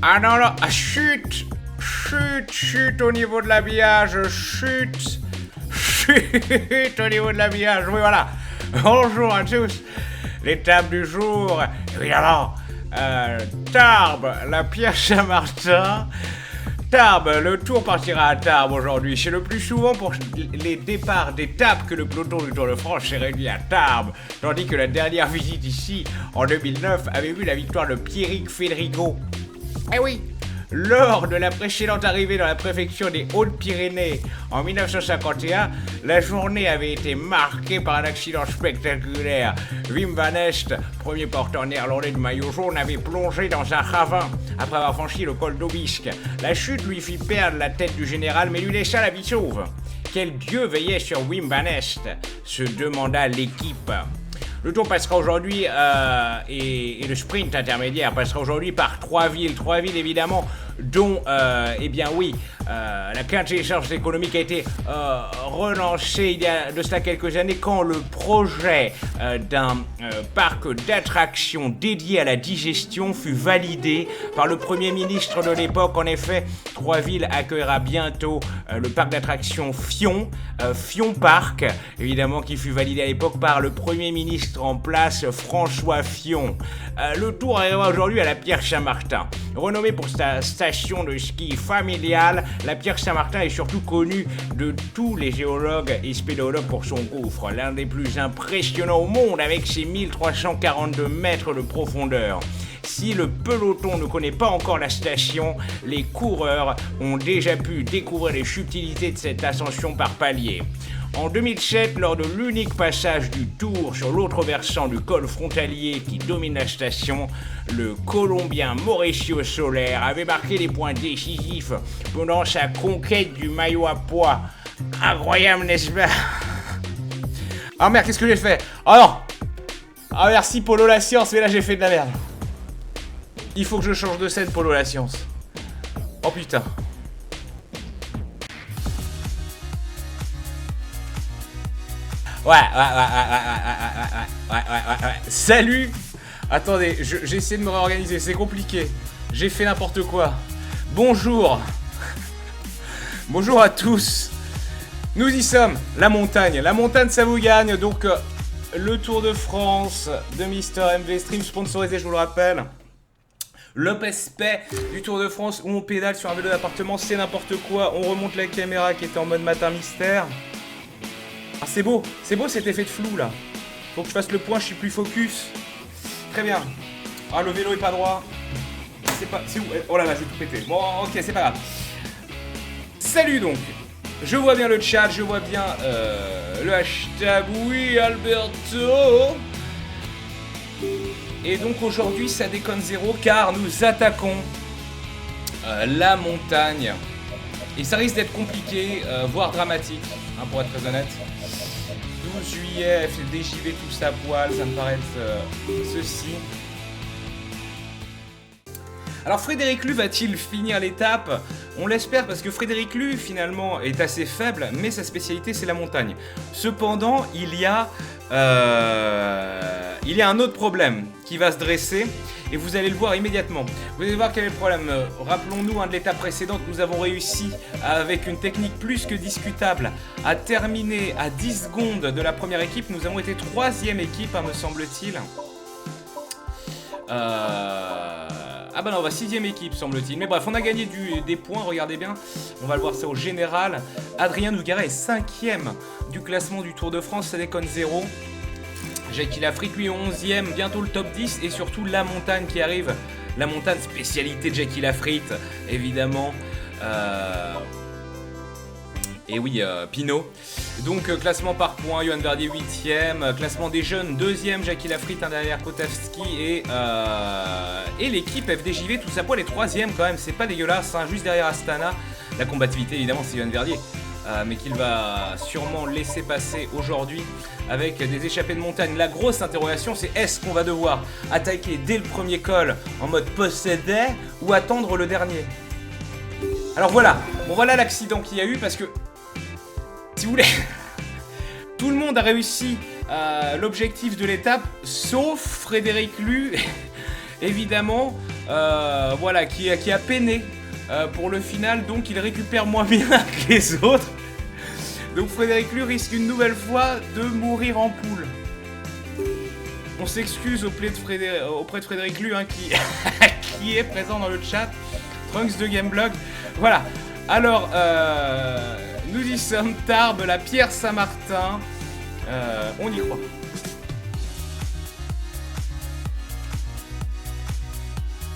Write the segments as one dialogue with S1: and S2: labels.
S1: Ah non, non, ah, chut, chut, chut au niveau de l'habillage, chut, chut au niveau de l'habillage, oui voilà. Bonjour à tous, l'étape du jour, évidemment, Tarbes, la Pierre Saint-Martin. Tarbes, le tour partira à Tarbes aujourd'hui. C'est le plus souvent pour les départs d'étapes que le peloton du Tour de France s'est réduit à Tarbes, tandis que la dernière visite ici, en 2009, avait vu la victoire de Pierrick Federico. Eh oui, lors de la précédente arrivée dans la préfecture des Hautes-Pyrénées en 1951, la journée avait été marquée par un accident spectaculaire. Wim van Aert, premier porteur néerlandais du maillot jaune, avait plongé dans un ravin après avoir franchi le col d'Aubisque. La chute lui fit perdre la tête du général mais lui laissa la vie sauve. Quel dieu veillait sur Wim van Aert, se demanda l'équipe. Le tour passera aujourd'hui et le sprint intermédiaire passera aujourd'hui par trois villes évidemment, dont, eh bien oui, la quintessence économique a été relancée il y a de cela quelques années quand le projet d'un parc d'attractions dédié à la digestion fut validé par le Premier ministre de l'époque. En effet, Trois-Villes accueillera bientôt le parc d'attractions Fion Park, évidemment qui fut validé à l'époque par le Premier ministre en place, François Fillon. Le tour arrivera aujourd'hui à la Pierre Saint-Martin. Renommée pour sa station de ski familiale, la Pierre Saint-Martin est surtout connue de tous les géologues et spéléologues pour son gouffre, l'un des plus impressionnants au monde avec ses 1342 mètres de profondeur. Si le peloton ne connaît pas encore la station, les coureurs ont déjà pu découvrir les subtilités de cette ascension par paliers. En 2007, lors de l'unique passage du Tour sur l'autre versant du col frontalier qui domine la station, le Colombien Mauricio Soler avait marqué des points décisifs pendant sa conquête du maillot à pois. Incroyable, n'est-ce pas? Ah merde, qu'est-ce que j'ai fait? Oh non! Ah merci Polo la science, mais là j'ai fait de la merde. Il faut que je change de scène, Polo la science. Oh putain. Ouais. Salut. Attendez, j'ai essayé de me réorganiser, c'est compliqué. J'ai fait n'importe quoi. Bonjour. Bonjour à tous. Nous y sommes, la montagne. La montagne, ça vous gagne. Donc, le Tour de France de Mister MV Stream, sponsorisé, je vous le rappelle. L'Opespay du Tour de France où on pédale sur un vélo d'appartement, c'est n'importe quoi. On remonte la caméra qui était en mode matin mystère. Ah, c'est beau cet effet de flou là. Faut que je fasse le point, je suis plus focus. Très bien. Ah, le vélo est pas droit. C'est où? Oh là là, j'ai tout pété. Bon, ok, c'est pas grave. Salut donc. Je vois bien le chat, je vois bien le hashtag oui Alberto. Et donc aujourd'hui ça déconne zéro car nous attaquons la montagne. Et ça risque d'être compliqué, voire dramatique, hein, pour être très honnête. 12 juillet, FDJV tous à poil, ça me paraît ceci. Alors Frédéric Lu va-t-il finir l'étape? On l'espère parce que Frédéric Lu finalement est assez faible, mais sa spécialité c'est la montagne. Cependant, il y a un autre problème qui va se dresser et vous allez le voir immédiatement. Vous allez voir quel est le problème. Rappelons-nous, de l'étape précédente, nous avons réussi avec une technique plus que discutable à terminer à 10 secondes de la première équipe. Nous avons été 3e équipe, me semble-t-il. Ah bah non, on va 6e équipe semble-t-il. Mais bref, on a gagné des points, regardez bien. On va le voir ça au général. Adrien Nougara est 5e du classement du Tour de France, ça déconne zéro. Jackie Lafritte lui est 11e, bientôt le top 10 et surtout la montagne qui arrive. La montagne, spécialité de Jackie Lafritte, évidemment. Et oui, Pinot. Donc classement par points, Johan Verdier 8e, classement des jeunes 2e, Jackie Lafritte, derrière Kotavski et l'équipe FDJV, tout ça poil est 3e quand même, c'est pas dégueulasse, hein, juste derrière Astana. La combativité évidemment c'est Johan Verdier, mais qu'il va sûrement laisser passer aujourd'hui avec des échappées de montagne. La grosse interrogation c'est est-ce qu'on va devoir attaquer dès le premier col en mode possédé ou attendre le dernier? Alors voilà, bon voilà l'accident qu'il y a eu parce que si vous voulez, tout le monde a réussi l'objectif de l'étape, sauf Frédéric Lu, évidemment. voilà, qui a peiné pour le final, donc il récupère moins bien que les autres. Donc Frédéric Lu risque une nouvelle fois de mourir en poule. On s'excuse auprès de Frédéric Lu, hein, qui est présent dans le chat. Trunks de Gameblog. Voilà. Alors, nous y sommes. Tarbes, la Pierre Saint-Martin. On y croit.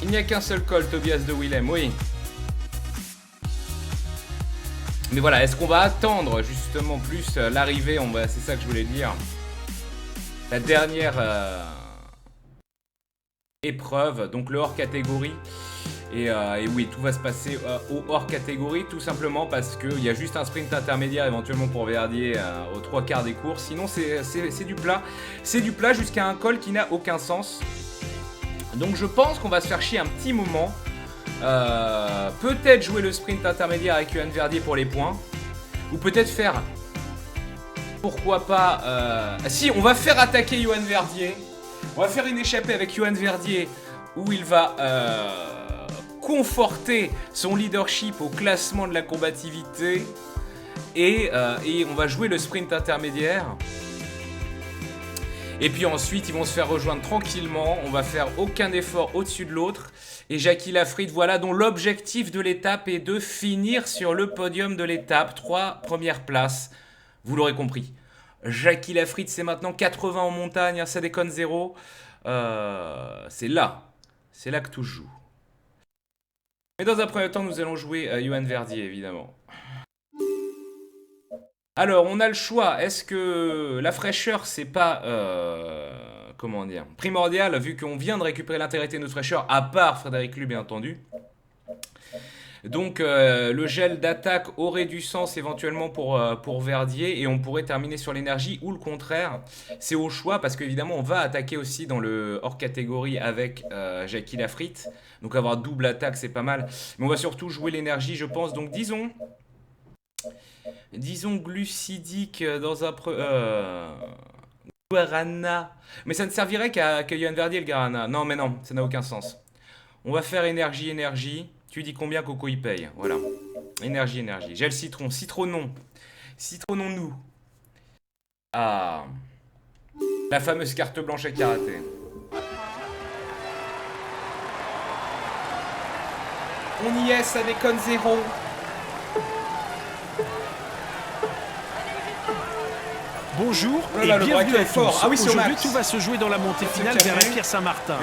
S1: Il n'y a qu'un seul col, Tobias de Willem, oui. Mais voilà, est-ce qu'on va attendre justement plus l'arrivée, c'est ça que je voulais dire. La dernière épreuve, donc le hors catégorie. Et oui, tout va se passer au hors catégorie, tout simplement parce qu'il y a juste un sprint intermédiaire éventuellement pour Verdier aux 3/4 des courses. Sinon, c'est du plat. C'est du plat jusqu'à un col qui n'a aucun sens. Donc je pense qu'on va se faire chier un petit moment. Peut-être jouer le sprint intermédiaire avec Yoann Verdier pour les points. Ou peut-être faire... Pourquoi pas... Si, on va faire attaquer Yoann Verdier. On va faire une échappée avec Yoann Verdier où il va conforter son leadership au classement de la combativité. Et on va jouer le sprint intermédiaire. Et puis ensuite, ils vont se faire rejoindre tranquillement. On va faire aucun effort au-dessus de l'autre. Et Jackie Lafritte, voilà, dont l'objectif de l'étape est de finir sur le podium de l'étape. 3 premières places. Vous l'aurez compris. Jackie Lafritte, c'est maintenant 80 en montagne, hein, ça déconne zéro. C'est là que tout se joue. Mais dans un premier temps, nous allons jouer Yoann Verdier, évidemment. Alors, on a le choix. Est-ce que la fraîcheur, c'est pas... comment dire, primordial, vu qu'on vient de récupérer l'intégrité de notre fraîcheur, à part Frédéric Lu, bien entendu. Donc, le gel d'attaque aurait du sens éventuellement pour Verdier, et on pourrait terminer sur l'énergie, ou le contraire. C'est au choix, parce qu'évidemment, on va attaquer aussi dans le hors catégorie avec Jackie Lafritte. Donc, avoir double attaque, c'est pas mal. Mais on va surtout jouer l'énergie, je pense. Donc, disons glucidique dans un... Guarana. Mais ça ne servirait qu'à Yoann Verdier, le Guarana. Non, mais non, ça n'a aucun sens. On va faire énergie. Tu dis combien Coco il paye. Voilà. Énergie. Gel citron. Citronnons-nous. Ah. La fameuse carte blanche à karaté. On y est, ça déconne zéro.
S2: Bonjour
S1: oh là,
S2: et bienvenue à tous.
S1: Ah oui,
S2: aujourd'hui, tout va se jouer dans la montée finale vers la Pierre Saint-Martin.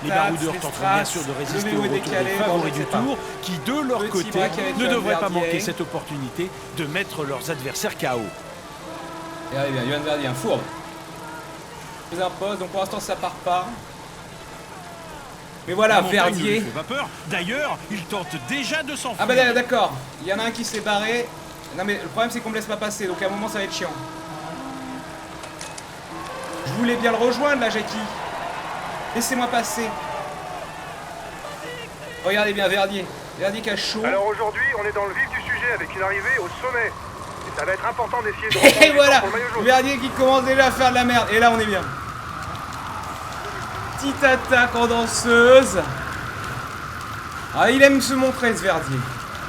S2: Les baroudeurs tenteront bien sûr de résister au retour des favoris du tour, qui de leur côté ne devraient pas manquer cette opportunité de mettre leurs adversaires KO.
S1: Et allez bien, Yoann Verdier, un fourbe. Je vous impose, donc pour l'instant ça part pas. Mais voilà, Verdier.
S2: Ne fait pas peur. D'ailleurs, il tente déjà de s'enfuir.
S1: Ah bah d'accord, il y en a un qui s'est barré. Non mais le problème c'est qu'on me laisse pas passer, donc à un moment ça va être chiant. Je voulais bien le rejoindre là, Jackie. Laissez-moi passer. Regardez bien Verdier. Verdier qui a chaud.
S3: Alors aujourd'hui, on est dans le vif du sujet avec une arrivée au sommet. Et ça va être important d'essayer de...
S1: Et voilà, Verdier qui commence déjà à faire de la merde. Et là, on est bien. Petite attaque en danseuse. Ah, il aime se montrer, ce Verdier.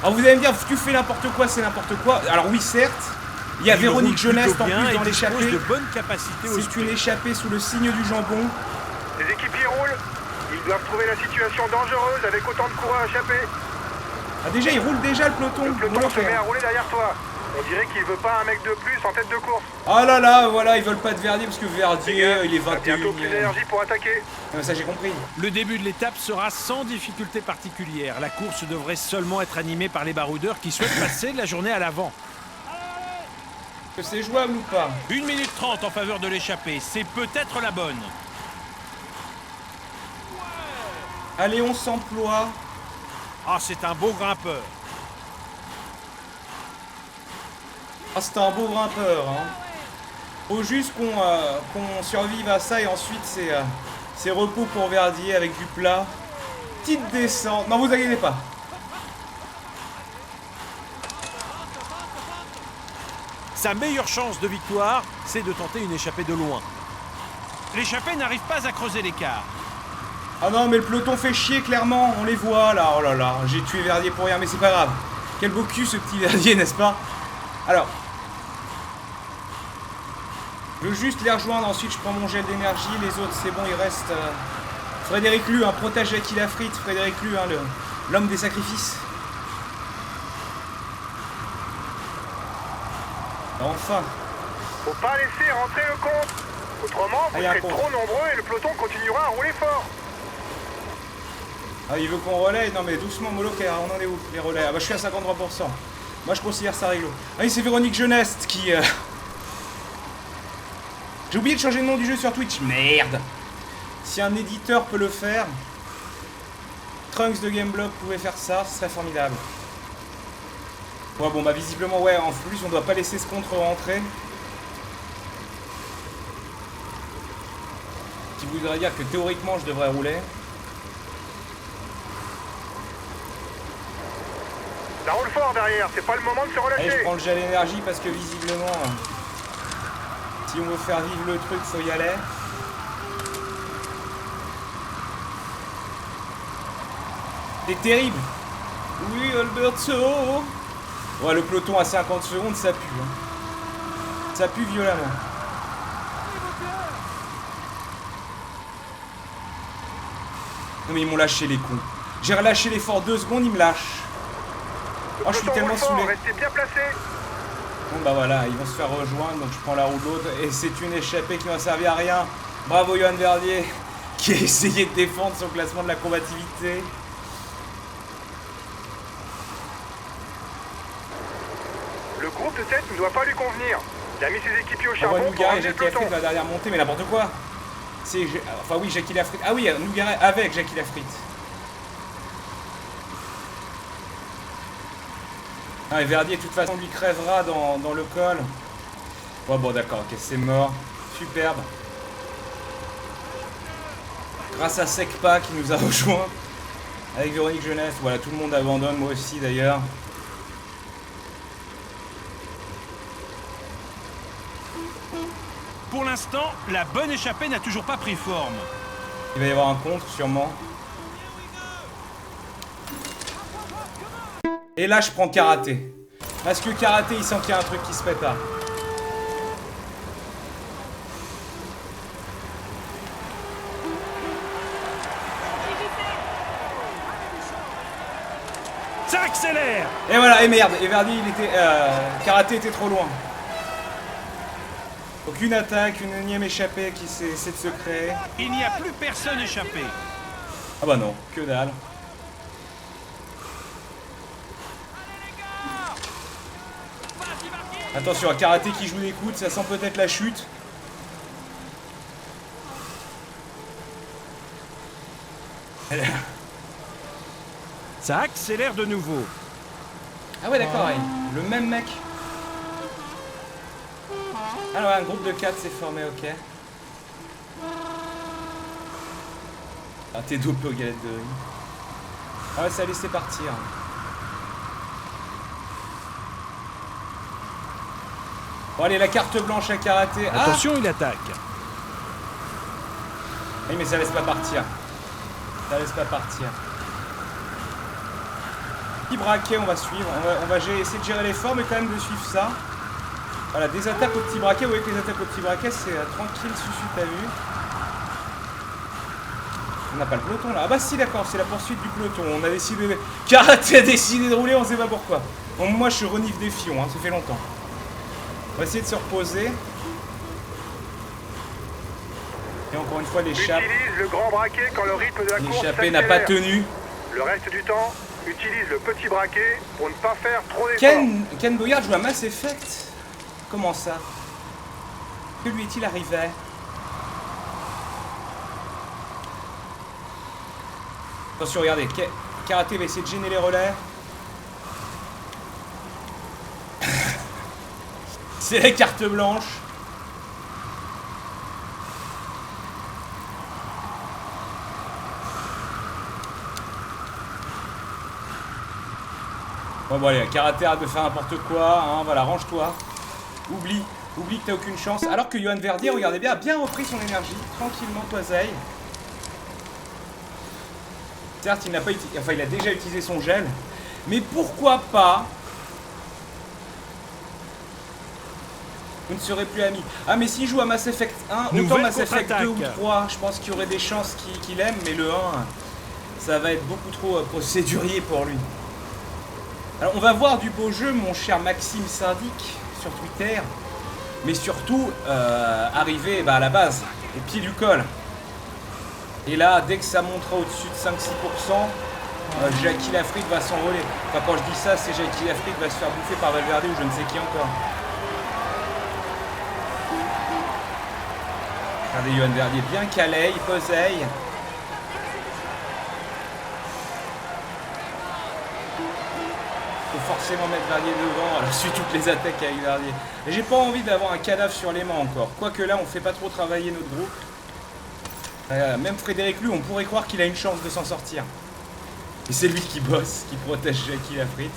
S1: Alors vous allez me dire, tu fais n'importe quoi, c'est n'importe quoi. Alors oui, certes. Il y a Véronique Jeunesse en plus dans l'échappée. C'est une échappée sous le signe du jambon.
S3: Les équipiers roulent. Ils doivent trouver la situation dangereuse avec autant de coureurs échappés.
S1: Ah déjà, il roule déjà le peloton.
S3: Le peloton se met à rouler derrière toi. On dirait qu'il veut pas un mec de plus en tête de course.
S1: Oh là là, voilà, ils veulent pas de Verdier parce que Verdier, il est 21.
S3: Bientôt plus d'énergie pour attaquer.
S1: Ah, ça j'ai compris.
S2: Le début de l'étape sera sans difficulté particulière. La course devrait seulement être animée par les baroudeurs qui souhaitent passer la journée à l'avant.
S1: Que c'est jouable ou pas?
S2: 1 minute 30 en faveur de l'échappée, c'est peut-être la bonne.
S1: Allez, on s'emploie.
S2: Ah, c'est un beau grimpeur.
S1: Ah, c'est un beau grimpeur, hein. Faut juste qu'on survive à ça et ensuite c'est repos pour Verdier avec du plat. Petite descente. Non, vous inquiétez pas.
S2: Sa meilleure chance de victoire, c'est de tenter une échappée de loin. L'échappée n'arrive pas à creuser l'écart.
S1: Ah non, mais le peloton fait chier, clairement. On les voit, là. Oh là là, j'ai tué Verdier pour rien, mais c'est pas grave. Quel beau cul, ce petit Verdier, n'est-ce pas? Alors. Je veux juste les rejoindre. Ensuite, je prends mon gel d'énergie. Les autres, c'est bon, il reste... Frédéric Lu, protège Jackie Lafritte. Frédéric Lu, l'homme des sacrifices. Enfin.
S3: Faut pas laisser rentrer le compte. Autrement, vous serez trop nombreux et le peloton continuera à rouler fort.
S1: Ah, il veut qu'on relaie? Non, mais doucement, Moloch, on en est où, les relais? Ah bah, je suis à 53%. Moi, je considère ça rigolo. Ah oui, c'est Véronique Jeuneste qui... J'ai oublié de changer le nom du jeu sur Twitch. Merde. Si un éditeur peut le faire, Trunks de Gameblog pouvait faire ça, ce serait formidable. Ouais, bon, bah, visiblement, ouais, en plus, on doit pas laisser ce contre rentrer. Ce qui voudrait dire que théoriquement, je devrais rouler.
S3: Ça roule fort derrière, c'est pas le moment de se relâcher.
S1: Allez, je prends le gel énergie parce que visiblement, si on veut faire vivre le truc, faut y aller. C'est terrible. Oui, Alberto. Ouais, le peloton à 50 secondes, ça pue. Hein. Ça pue violemment. Non mais ils m'ont lâché les cons. J'ai relâché l'effort 2 secondes, ils me lâchent. Oh, je suis tellement saoulé.
S3: Restez bien placés.
S1: Bon bah voilà, ils vont se faire rejoindre, donc je prends la roue de l'autre. Et c'est une échappée qui m'a servi à rien. Bravo Johan Verdier, qui a essayé de défendre son classement de la combativité.
S3: Le groupe de tête ne doit pas lui convenir. Il a mis ses équipiers au charbon pour
S1: Nougaret et
S3: ramener le
S1: Jackie
S3: peloton.
S1: Lafritte va derrière monter, mais n'importe quoi. Enfin oui, Jackie Lafritte. Ah oui, Nougaret avec Jackie Lafritte. Ah, et Verdier, de toute façon, lui crèvera dans le col. Ouais, bon, d'accord, ok, c'est mort. Superbe. Grâce à Secpa qui nous a rejoint. Avec Véronique Jeunesse. Voilà, tout le monde abandonne, moi aussi d'ailleurs.
S2: Pour l'instant, la bonne échappée n'a toujours pas pris forme.
S1: Il va y avoir un contre, sûrement. Et là, je prends Karaté. Parce que Karaté, il sent qu'il y a un truc qui se prépare.
S2: Ça accélère.
S1: Et voilà, et merde. Et Verdi, il était... Karaté était trop loin. Donc une attaque, une énième échappée qui essaie de se créer.
S2: Il n'y a plus personne échappé.
S1: Ah bah non, que dalle. Attention, à Karaté qui joue des coudes, ça sent peut-être la chute.
S2: Ça accélère de nouveau.
S1: Ah ouais, d'accord, le même mec. Alors un groupe de 4 s'est formé, ok. Ah, t'es dopé aux galettes de riz. Ah ouais, ça a laissé partir. Bon allez, la carte blanche à Karaté.
S2: Attention, il attaque.
S1: Oui, mais ça laisse pas partir. Ça laisse pas partir. Petit braquet, on va suivre. On va essayer de gérer l'effort, mais quand même de suivre ça. Voilà, des attaques au petit braquet. Vous voyez que les attaques au petit braquet, c'est tranquille, susu, t'as vu. On n'a pas le peloton là. Ah bah si, d'accord, c'est la poursuite du peloton. On a décidé... Karaté a décidé de rouler, on sait pas pourquoi. Bon, moi, je suis renifle des fions, hein, ça fait longtemps. On va essayer de se reposer. Et encore une fois, l'échappe.
S3: Utilise le grand braquet quand le rythme de la course
S1: L'échappée n'a pas
S3: s'accélère.
S1: tenu.
S3: Le reste du temps, utilise le petit braquet pour ne pas faire trop d'efforts.
S1: Ken Boyard joue à Mass Effect. Comment ça? Que lui est-il arrivé? Attention, regardez. Karaté va essayer de gêner les relais. C'est la carte blanche. Bon allez, Karaté arrête de faire n'importe quoi, hein, voilà, range-toi. Oublie que t'as aucune chance. Alors que Johan Verdier, regardez bien, a bien repris son énergie. Tranquillement, Toiseille. Certes, il n'a pas utilisé, enfin, il a déjà utilisé son gel. Mais pourquoi pas? Vous ne serez plus amis. Ah, mais s'il joue à Mass Effect 1, autant Mass Effect 2 ou 3, je pense qu'il y aurait des chances qu'il aime, mais le 1, ça va être beaucoup trop procédurier pour lui. Alors, on va voir du beau jeu, mon cher Maxime Syndic, sur Twitter. Mais surtout, arriver à la base, au pied du col. Et là, dès que ça montera au-dessus de 5-6%, Jackie Lafrique va s'envoler. Enfin, quand je dis ça, c'est Jackie Lafrique va se faire bouffer par Valverde ou je ne sais qui encore. Regardez Johan Verdier, bien calé, il poseille. Faut forcément mettre Verdier devant, alors suit toutes les attaques avec Verdier. Et j'ai pas envie d'avoir un cadavre sur les mains encore. Quoique là, on fait pas trop travailler notre groupe. Même Frédéric Lu, on pourrait croire qu'il a une chance de s'en sortir. Et c'est lui qui bosse, qui protège Jackie Lafritte.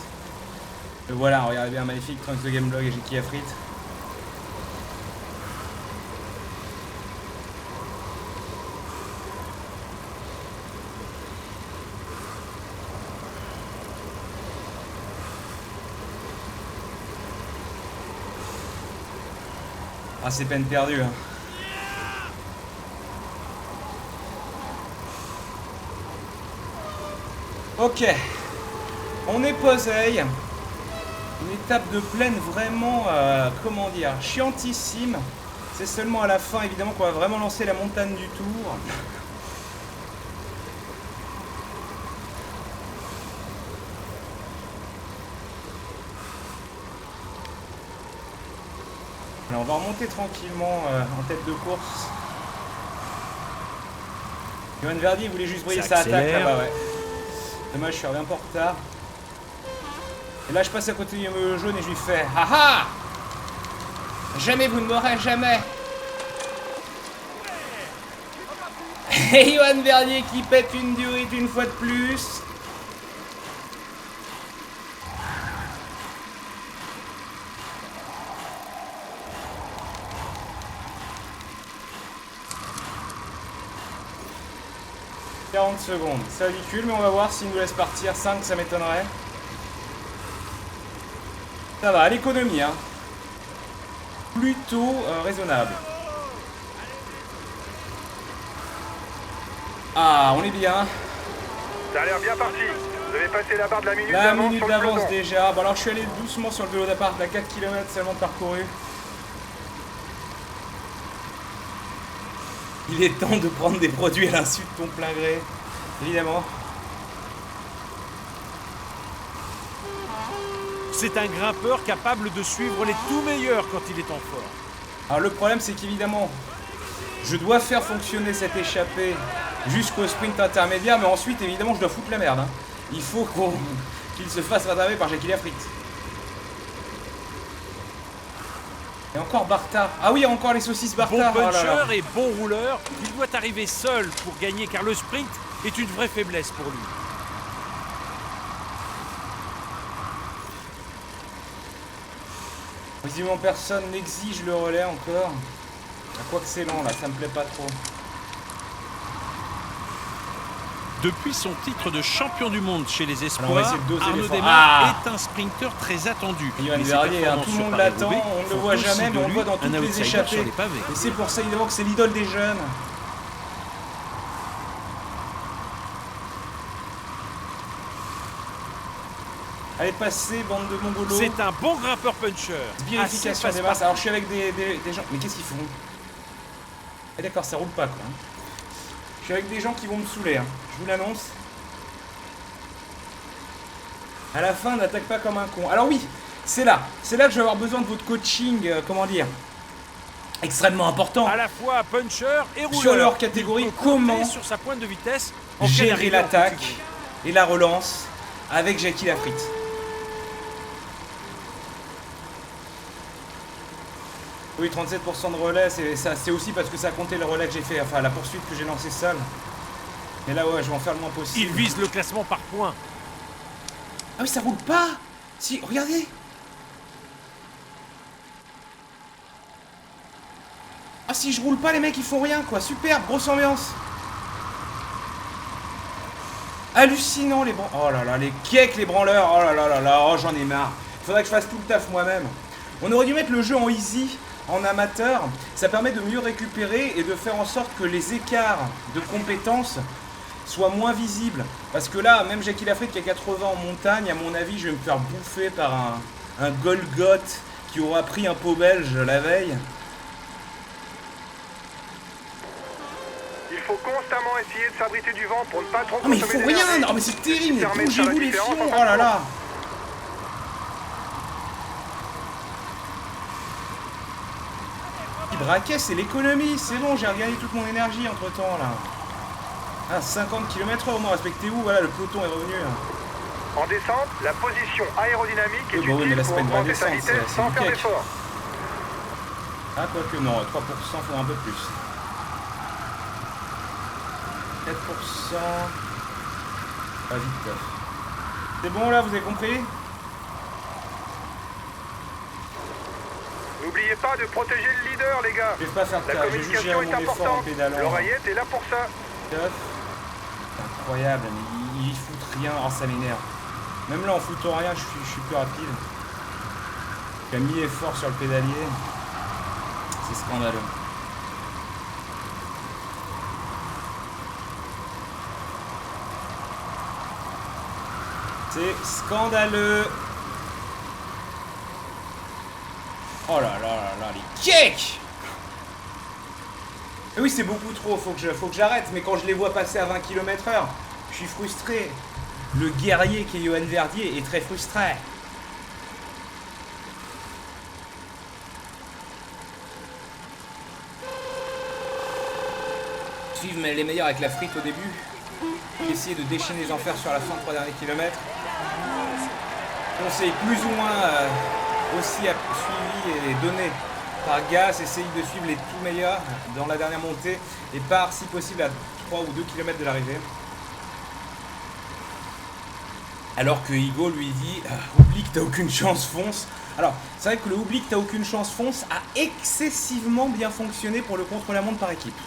S1: Et voilà, regardez bien, magnifique, Trunks de Gameblog et Jackie Lafritte. Ah, c'est peine perdue, hein. Ok, on est posé. Une étape de plaine vraiment, comment dire, chiantissime. C'est seulement à la fin, évidemment, qu'on va vraiment lancer la montagne du Tour. Alors, on va remonter tranquillement en tête de course. Johan Verdier voulait juste briller sa attaque là-bas, ouais. Dommage, je suis arrivé un peu en retard. Et là, je passe à côté du jaune et je lui fais « Haha ! Jamais vous ne m'aurez jamais !» Et Johan Verdier qui pète une durite une fois de plus. « 40 secondes, c'est ridicule, mais on va voir s'il nous laisse partir. 5, ça m'étonnerait. Ça va, à l'économie, hein. Plutôt raisonnable. Ah, on est bien.
S3: Ça a l'air bien parti. Vous avez passé la barre de la minute
S1: La
S3: d'avance
S1: minute
S3: sur le
S1: d'avance
S3: peloton.
S1: déjà. Bon, alors je suis allé doucement sur le vélo d'appart, à 4 km seulement parcouru. Il est temps de prendre des produits à l'insu de ton plein gré, évidemment.
S2: C'est un grimpeur capable de suivre les tout meilleurs quand il est en forme.
S1: Alors le problème, c'est qu'évidemment, je dois faire fonctionner cette échappée jusqu'au sprint intermédiaire, mais ensuite, évidemment, je dois foutre la merde, hein. Il faut qu'il se fasse rattraper par Jackie Lafritte. Et encore Bartha. Ah oui, encore les saucisses Bartha.
S2: Bon puncher
S1: oh là là.
S2: et bon rouleur, il doit arriver seul pour gagner car le sprint est une vraie faiblesse pour lui.
S1: Visiblement personne n'exige le relais encore. Quoique c'est lent là, ça me plaît pas trop.
S2: Depuis son titre de champion du monde chez les
S1: Alors, on va
S2: espoirs,
S1: essayer de doser
S2: Arnaud
S1: l'effort.
S2: Desmar est un sprinter très attendu.
S1: Et Johan
S2: Mais ses
S1: Verdier, hein,
S2: performances
S1: tout le
S2: sur
S1: monde
S2: Paris-Roubaix
S1: l'attend, on ne le
S2: font
S1: voit
S2: aussi
S1: jamais,
S2: de
S1: mais on le
S2: lui
S1: voit dans
S2: un
S1: toutes les
S2: outsider sur
S1: échappées.
S2: les pavés.
S1: Et c'est pour ça évidemment que c'est l'idole des jeunes. Allez, passez, bande de mongolos.
S2: C'est un bon grimpeur puncher.
S1: Vérification
S2: Assez
S1: des masses. Alors je suis avec des gens. Mais qu'est-ce qu'ils font? Eh d'accord, ça roule pas quoi. Je suis avec des gens qui vont me saouler, hein. Je vous l'annonce. À la fin, n'attaque pas comme un con. Alors oui, c'est là. C'est là que je vais avoir besoin de votre coaching, comment dire, extrêmement important.
S2: À la fois puncher et rouleur.
S1: Sur leur catégorie,
S2: Il peut compter
S1: comment
S2: sur sa pointe de vitesse en cas
S1: gérer
S2: d'arrivée en
S1: l'attaque
S2: continu.
S1: et la relance avec Jackie Lafritte. Oui, 37% de relais, c'est aussi parce que ça a compté le relais que j'ai fait, enfin la poursuite que j'ai lancée seule. Mais là, ouais, je vais en faire le moins possible.
S2: Il vise le classement par points.
S1: Ah oui, ça roule pas. Si, regardez. Ah si je roule pas, les mecs ils font rien quoi. Super, grosse ambiance. Hallucinant les branleurs. Oh là là, les cakes, les branleurs. Oh là là là là, oh j'en ai marre. Faudrait que je fasse tout le taf moi-même. On aurait dû mettre le jeu en easy, en amateur. Ça permet de mieux récupérer et de faire en sorte que les écarts de compétences soient moins visibles. Parce que là, même Jackie Lafritte qui a 80 en montagne, à mon avis, je vais me faire bouffer par un Golgoth qui aura pris un pot belge la veille.
S3: Il faut constamment essayer de s'abriter du vent pour ne pas trop
S1: Ah mais il
S3: consommer
S1: faut rien.
S3: d'énergie.
S1: Non mais c'est terrible.
S3: Ça permet de faire la
S1: Bougez-vous les
S3: différence
S1: fions.
S3: en
S1: Oh là là. Braquet, c'est l'économie, c'est bon, j'ai regagné toute mon énergie entre temps là. Ah, 50 km/h au moins, respectez-vous, voilà, le peloton est revenu.
S3: En descente, la position aérodynamique est
S1: Oui, bah oui, mais
S3: utile
S1: là, c'est
S3: pour
S1: pas une vraie
S3: augmenter sa
S1: descente,
S3: vitesse
S1: c'est
S3: sans
S1: du
S3: faire
S1: cake.
S3: d'effort.
S1: Ah, quoique non, 3%, faudra un peu plus. 4%. Pas vite. C'est bon là, vous avez compris?
S3: N'oubliez pas de protéger le leader, les gars.
S1: Je vais pas faire
S3: La
S1: ça, j'ai juste
S3: communication
S1: géré
S3: est
S1: mon effort en
S3: importante.
S1: pédalant.
S3: L'oreillette est là pour ça.
S1: Incroyable, mais ils foutent rien, oh ça m'énerve. Même là en foutant rien, je suis plus rapide. J'ai mis effort sur le pédalier. C'est scandaleux. C'est scandaleux. Oh là là là là, les cakes! Et oui, c'est beaucoup trop, faut que j'arrête, mais quand je les vois passer à 20 km/h, je suis frustré. Le guerrier qui est Johan Verdier est très frustré. Suivre les meilleurs avec la frite au début. Essayer de déchaîner les enfers sur la fin de 3 derniers kilomètres. Conseil plus ou moins aussi suivi et donné par Gas, essayer de suivre les tout meilleurs dans la dernière montée et part si possible à 3 ou 2 km de l'arrivée. Alors que Igo lui dit oublie que t'as aucune chance, fonce. Alors c'est vrai que le oublie que t'as aucune chance, fonce a excessivement bien fonctionné pour le contre-la-montre par équipe.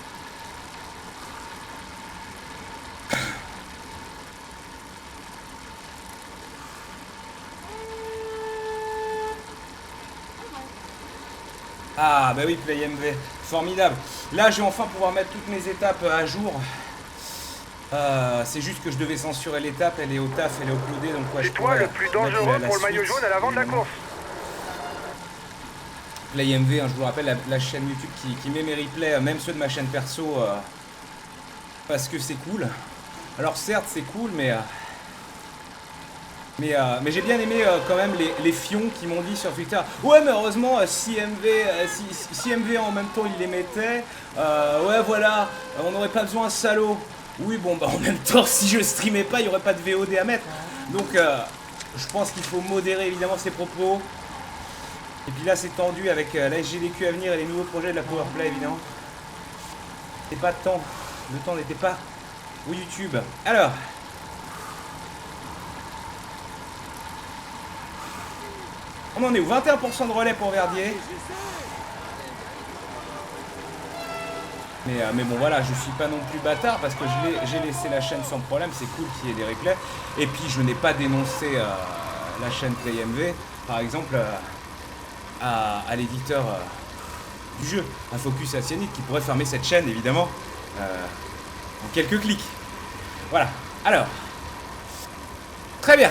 S1: Ah bah oui, Play MV, formidable. Là je vais enfin pouvoir mettre toutes mes étapes à jour. C'est juste que je devais censurer l'étape, elle est au taf, elle est uploadée, donc ouais,
S3: C'est toi le plus dangereux pour le maillot jaune à l'avant de la course.
S1: Play MV, hein, je vous rappelle, la chaîne YouTube qui met mes replays, même ceux de ma chaîne perso, parce que c'est cool. Alors certes c'est cool, mais j'ai bien aimé quand même les fions qui m'ont dit sur Twitter « Ouais, mais heureusement, si MV en même temps il les mettait, ouais voilà, on n'aurait pas besoin de salaud. » Oui, bon, bah en même temps, si je streamais pas, il n'y aurait pas de VOD à mettre. Donc, je pense qu'il faut modérer évidemment ses propos. Et puis là, c'est tendu avec la SGDQ à venir et les nouveaux projets de la Powerplay, évidemment. Et pas de temps. Le temps n'était pas au YouTube. Alors... On en est où? 21% de relais pour Verdier. Mais bon voilà, je suis pas non plus bâtard parce que j'ai laissé la chaîne sans problème, c'est cool qu'il y ait des replays. Et puis je n'ai pas dénoncé la chaîne PlayMV, par exemple, à l'éditeur du jeu, un Focus Asianite, qui pourrait fermer cette chaîne évidemment en quelques clics. Voilà, alors, très bien.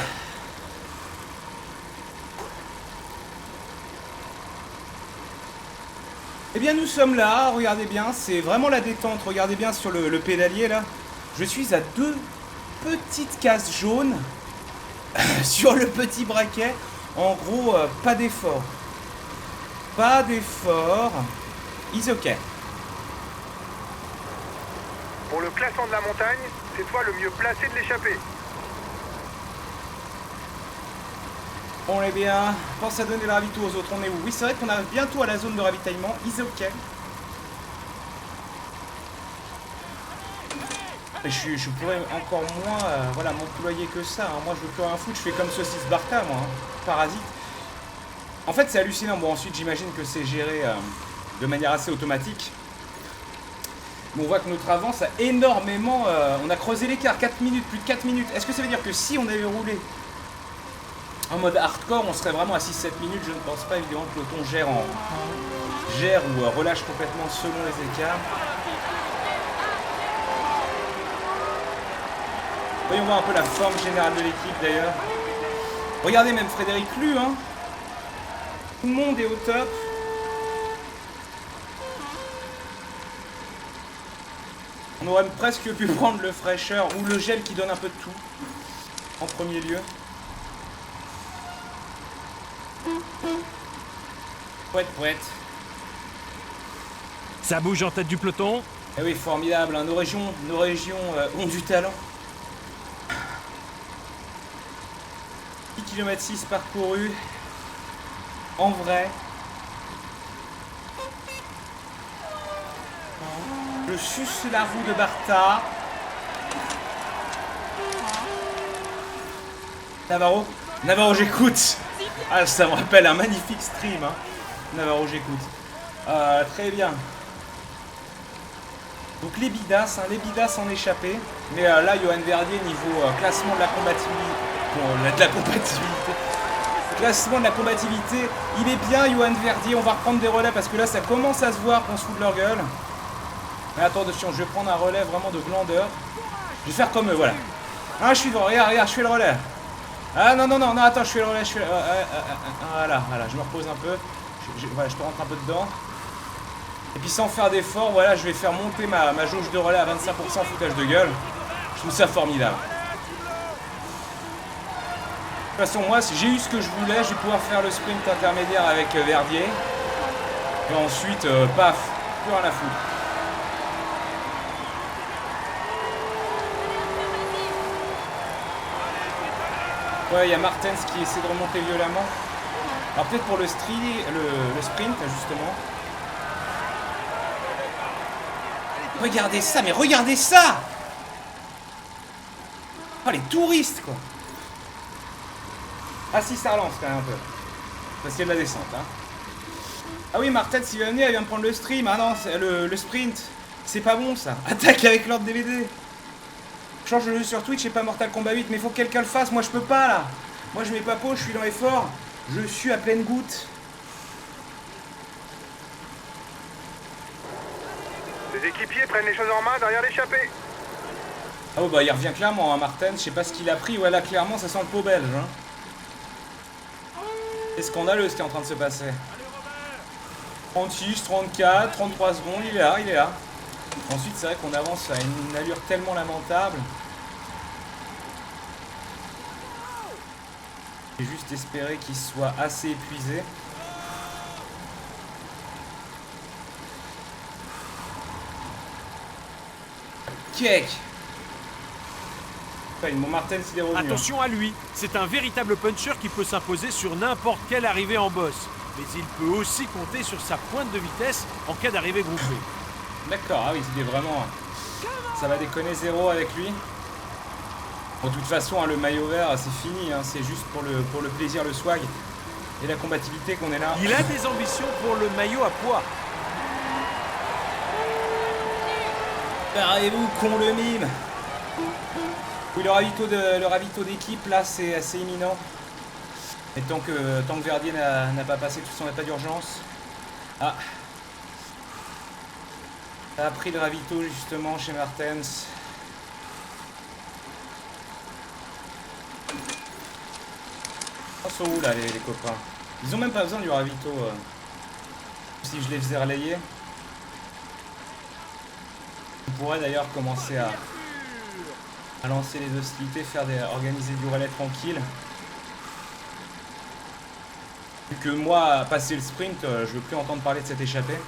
S1: Eh bien nous sommes là, regardez bien, c'est vraiment la détente, regardez bien sur le pédalier là. Je suis à 2 petites cases jaunes sur le petit braquet. En gros, pas d'effort. Pas d'effort. Is ok.
S3: Pour le classement de la montagne, c'est toi le mieux placé de l'échappée.
S1: On est bien, pense à donner le ravito aux autres, on est où? Oui, c'est vrai qu'on arrive bientôt à la zone de ravitaillement, is ok. Et je pourrais encore moins voilà, m'employer que ça, hein. Moi je veux plus rien foutre, je fais comme Saucisse Barca, moi, hein. Parasite. En fait c'est hallucinant, bon ensuite j'imagine que c'est géré de manière assez automatique. Mais on voit que notre avance a énormément... on a creusé l'écart, 4 minutes, plus de 4 minutes. Est-ce que ça veut dire que si on avait roulé en mode hardcore, on serait vraiment à 6-7 minutes? Je ne pense pas, évidemment, que le peloton gère ou relâche complètement selon les écarts. Voyons voir un peu la forme générale de l'équipe d'ailleurs. Regardez même Frédéric Lu, hein. Tout le monde est au top. On aurait presque pu prendre le fraîcheur ou le gel qui donne un peu de tout en premier lieu. Poète.
S2: Ça bouge en tête du peloton.
S1: Eh oui, formidable, hein. Nos régions ont du talent. 10 km 6 parcourus. En vrai. Je suce la roue de Bartha. Navarro, j'écoute. Ah, ça me rappelle un magnifique stream, hein. Navarro, j'écoute. Très bien. Donc les bidas en échappé. Mais là, Johan Verdier, niveau classement de la combativité. Classement de la combativité, il est bien, Johan Verdier. On va reprendre des relais parce que là, ça commence à se voir qu'on se fout de leur gueule. Mais attention, je vais prendre un relais vraiment de glandeur. Je vais faire comme eux, voilà. Ah, je suis devant, regarde, je fais le relais. Ah non, attends, je fais le relais, voilà, je me repose un peu. Voilà, je te rentre un peu dedans. Et puis sans faire d'effort, voilà, je vais faire monter ma jauge de relais à 25% foutage de gueule. Je trouve ça formidable. De toute façon, moi, j'ai eu ce que je voulais, je vais pouvoir faire le sprint intermédiaire avec Verdier. Et ensuite, paf, plus rien à foutre. Ouais, il y a Martens qui essaie de remonter violemment. Alors peut-être pour le sprint, justement. Regardez ça, mais regardez ça! Oh, les touristes, quoi! Ah si, ça relance quand même un peu. Parce qu'il y a de la descente, hein. Ah oui, Martens, il va venir, il vient de prendre le stream. Ah non, le sprint. C'est pas bon, ça. Attaque avec l'ordre DVD. Change le jeu sur Twitch et pas Mortal Kombat 8, mais faut que quelqu'un le fasse, moi je peux pas là. Moi je mets pas pause, je suis dans l'effort. Je suis à pleine goutte.
S3: Les équipiers prennent les choses en main derrière l'échappée.
S1: Ah bah il revient clairement, hein, Martens, je sais pas ce qu'il a pris, ouais là clairement ça sent le pot belge. Hein. C'est scandaleux ce qui est en train de se passer. 36, 34, 33 secondes, il est là. Ensuite, c'est vrai qu'on avance à une allure tellement lamentable. J'ai juste espéré qu'il soit assez épuisé. Kek. Mon Martens, il est revenu.
S2: Attention à lui, c'est un véritable puncher qui peut s'imposer sur n'importe quelle arrivée en bosse. Mais il peut aussi compter sur sa pointe de vitesse en cas d'arrivée groupée.
S1: D'accord, ah oui, c'était vraiment... Ça va déconner zéro avec lui. Bon, de toute façon, hein, le maillot vert, c'est fini. Hein, c'est juste pour le plaisir, le swag et la combativité qu'on est là.
S2: Il a des ambitions pour le maillot à poids.
S1: Barrez-vous, con le mime. Oui, le ravito d'équipe, là, c'est assez imminent. Et tant que Verdier n'a pas passé tout son état d'urgence... Ah. Ça a pris le ravito, justement, chez Martens. Ils sont où, là, les copains? Ils ont même pas besoin du ravito. Si je les faisais relayer. On pourrait d'ailleurs commencer à lancer les hostilités, organiser du relais tranquille. Vu que moi, passer le sprint, je veux plus entendre parler de cette échappée.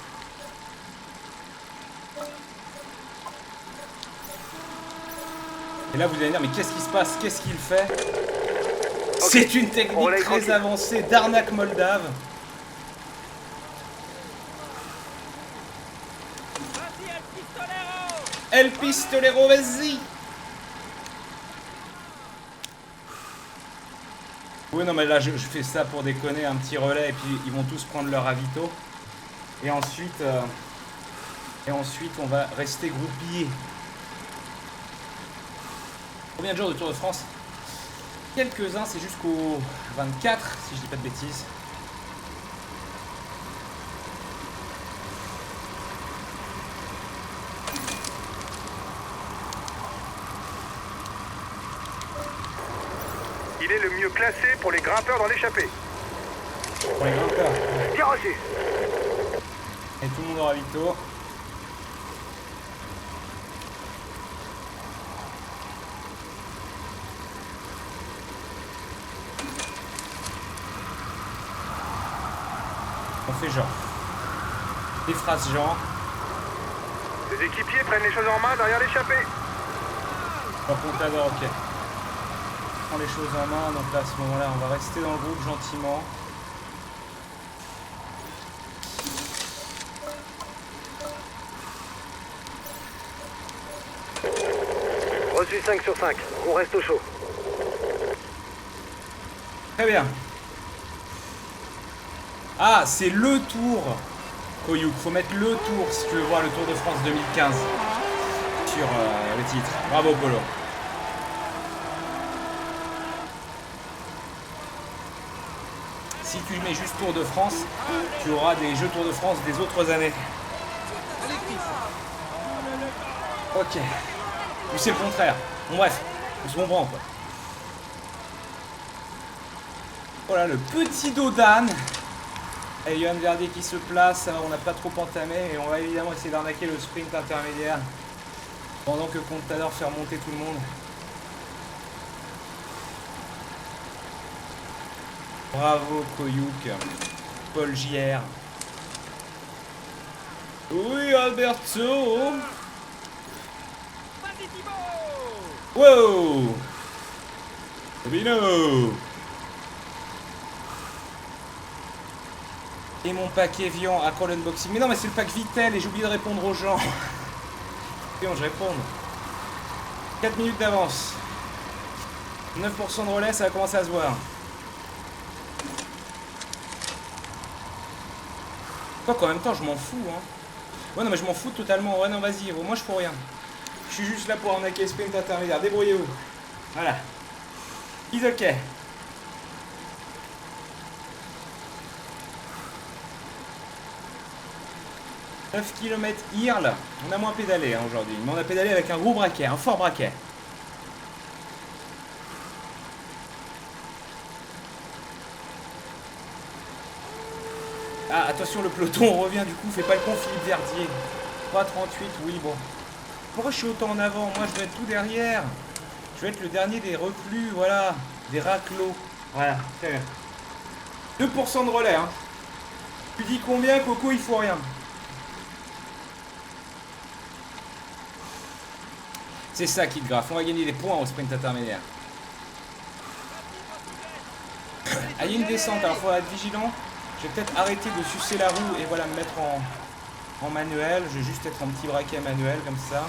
S1: Et là, vous allez dire, mais qu'est-ce qui se passe? Qu'est-ce qu'il fait? Okay. C'est une technique très avancée d'arnaque moldave. El Pistolero, vas-y! Oui, non, mais là, je fais ça pour déconner, un petit relais, et puis ils vont tous prendre leur ravito. Et ensuite, Et ensuite, on va rester groupillés. Combien de jours de Tour de France? Quelques-uns, c'est jusqu'au 24, si je dis pas de bêtises.
S3: Il est le mieux classé pour les grimpeurs dans l'échappée.
S1: Pour les grimpeurs.
S3: Bien reçu.
S1: Et tout le monde au ravito. On fait genre. Des phrases genre.
S3: Les équipiers prennent les choses en main derrière l'échappée.
S1: Par contre, d'abord, ok. On prend les choses en main, donc là, à ce moment-là, on va rester dans le groupe gentiment.
S3: Reçu 5 sur 5. On reste au chaud.
S1: Très bien. Ah, c'est le tour, Koyouk. Faut mettre le tour si tu veux voir le Tour de France 2015 sur le titre. Bravo, Polo. Si tu mets juste Tour de France, tu auras des jeux Tour de France des autres années. Ok. Ou c'est le contraire. Bon, bref, on se comprend, quoi. Voilà le petit dos d'âne. Et Johan Verdier qui se place, on n'a pas trop entamé et on va évidemment essayer d'arnaquer le sprint intermédiaire pendant que Contador fait remonter tout le monde. Bravo Koyouk, Paul JR. Oui Alberto. Wow Bino. Et mon pack Evian à Call Unboxing. Mais non, mais c'est le pack Vitel et j'ai oublié de répondre aux gens. Et je réponds. 4 minutes d'avance. 9% de relais, ça va commencer à se voir. Quoi qu'en même temps, je m'en fous. Hein. Ouais, non, mais je m'en fous totalement. Ouais, non, vas-y, moi je fous rien. Je suis juste là pour arnaquer sprint intermédiaire. Débrouillez-vous. Voilà. Is ok. 9 km Irle, on a moins pédalé hein, aujourd'hui, mais on a pédalé avec un gros braquet, un fort braquet. Ah, attention, le peloton revient du coup, fais pas le con Philippe Verdier. 3,38, oui, bon. Pourquoi je suis autant en avant? Moi, je vais être tout derrière. Je vais être le dernier des reclus, voilà, des raclos. Voilà, très bien. 2% de relais, hein. Tu dis combien, Coco, il faut rien. C'est ça qui te graffe. On va gagner des points au sprint intermédiaire. Ah, il y a une descente, alors il faut être vigilant. Je vais peut-être arrêter de sucer la roue et voilà, me mettre en manuel. Je vais juste être en petit braquet manuel comme ça.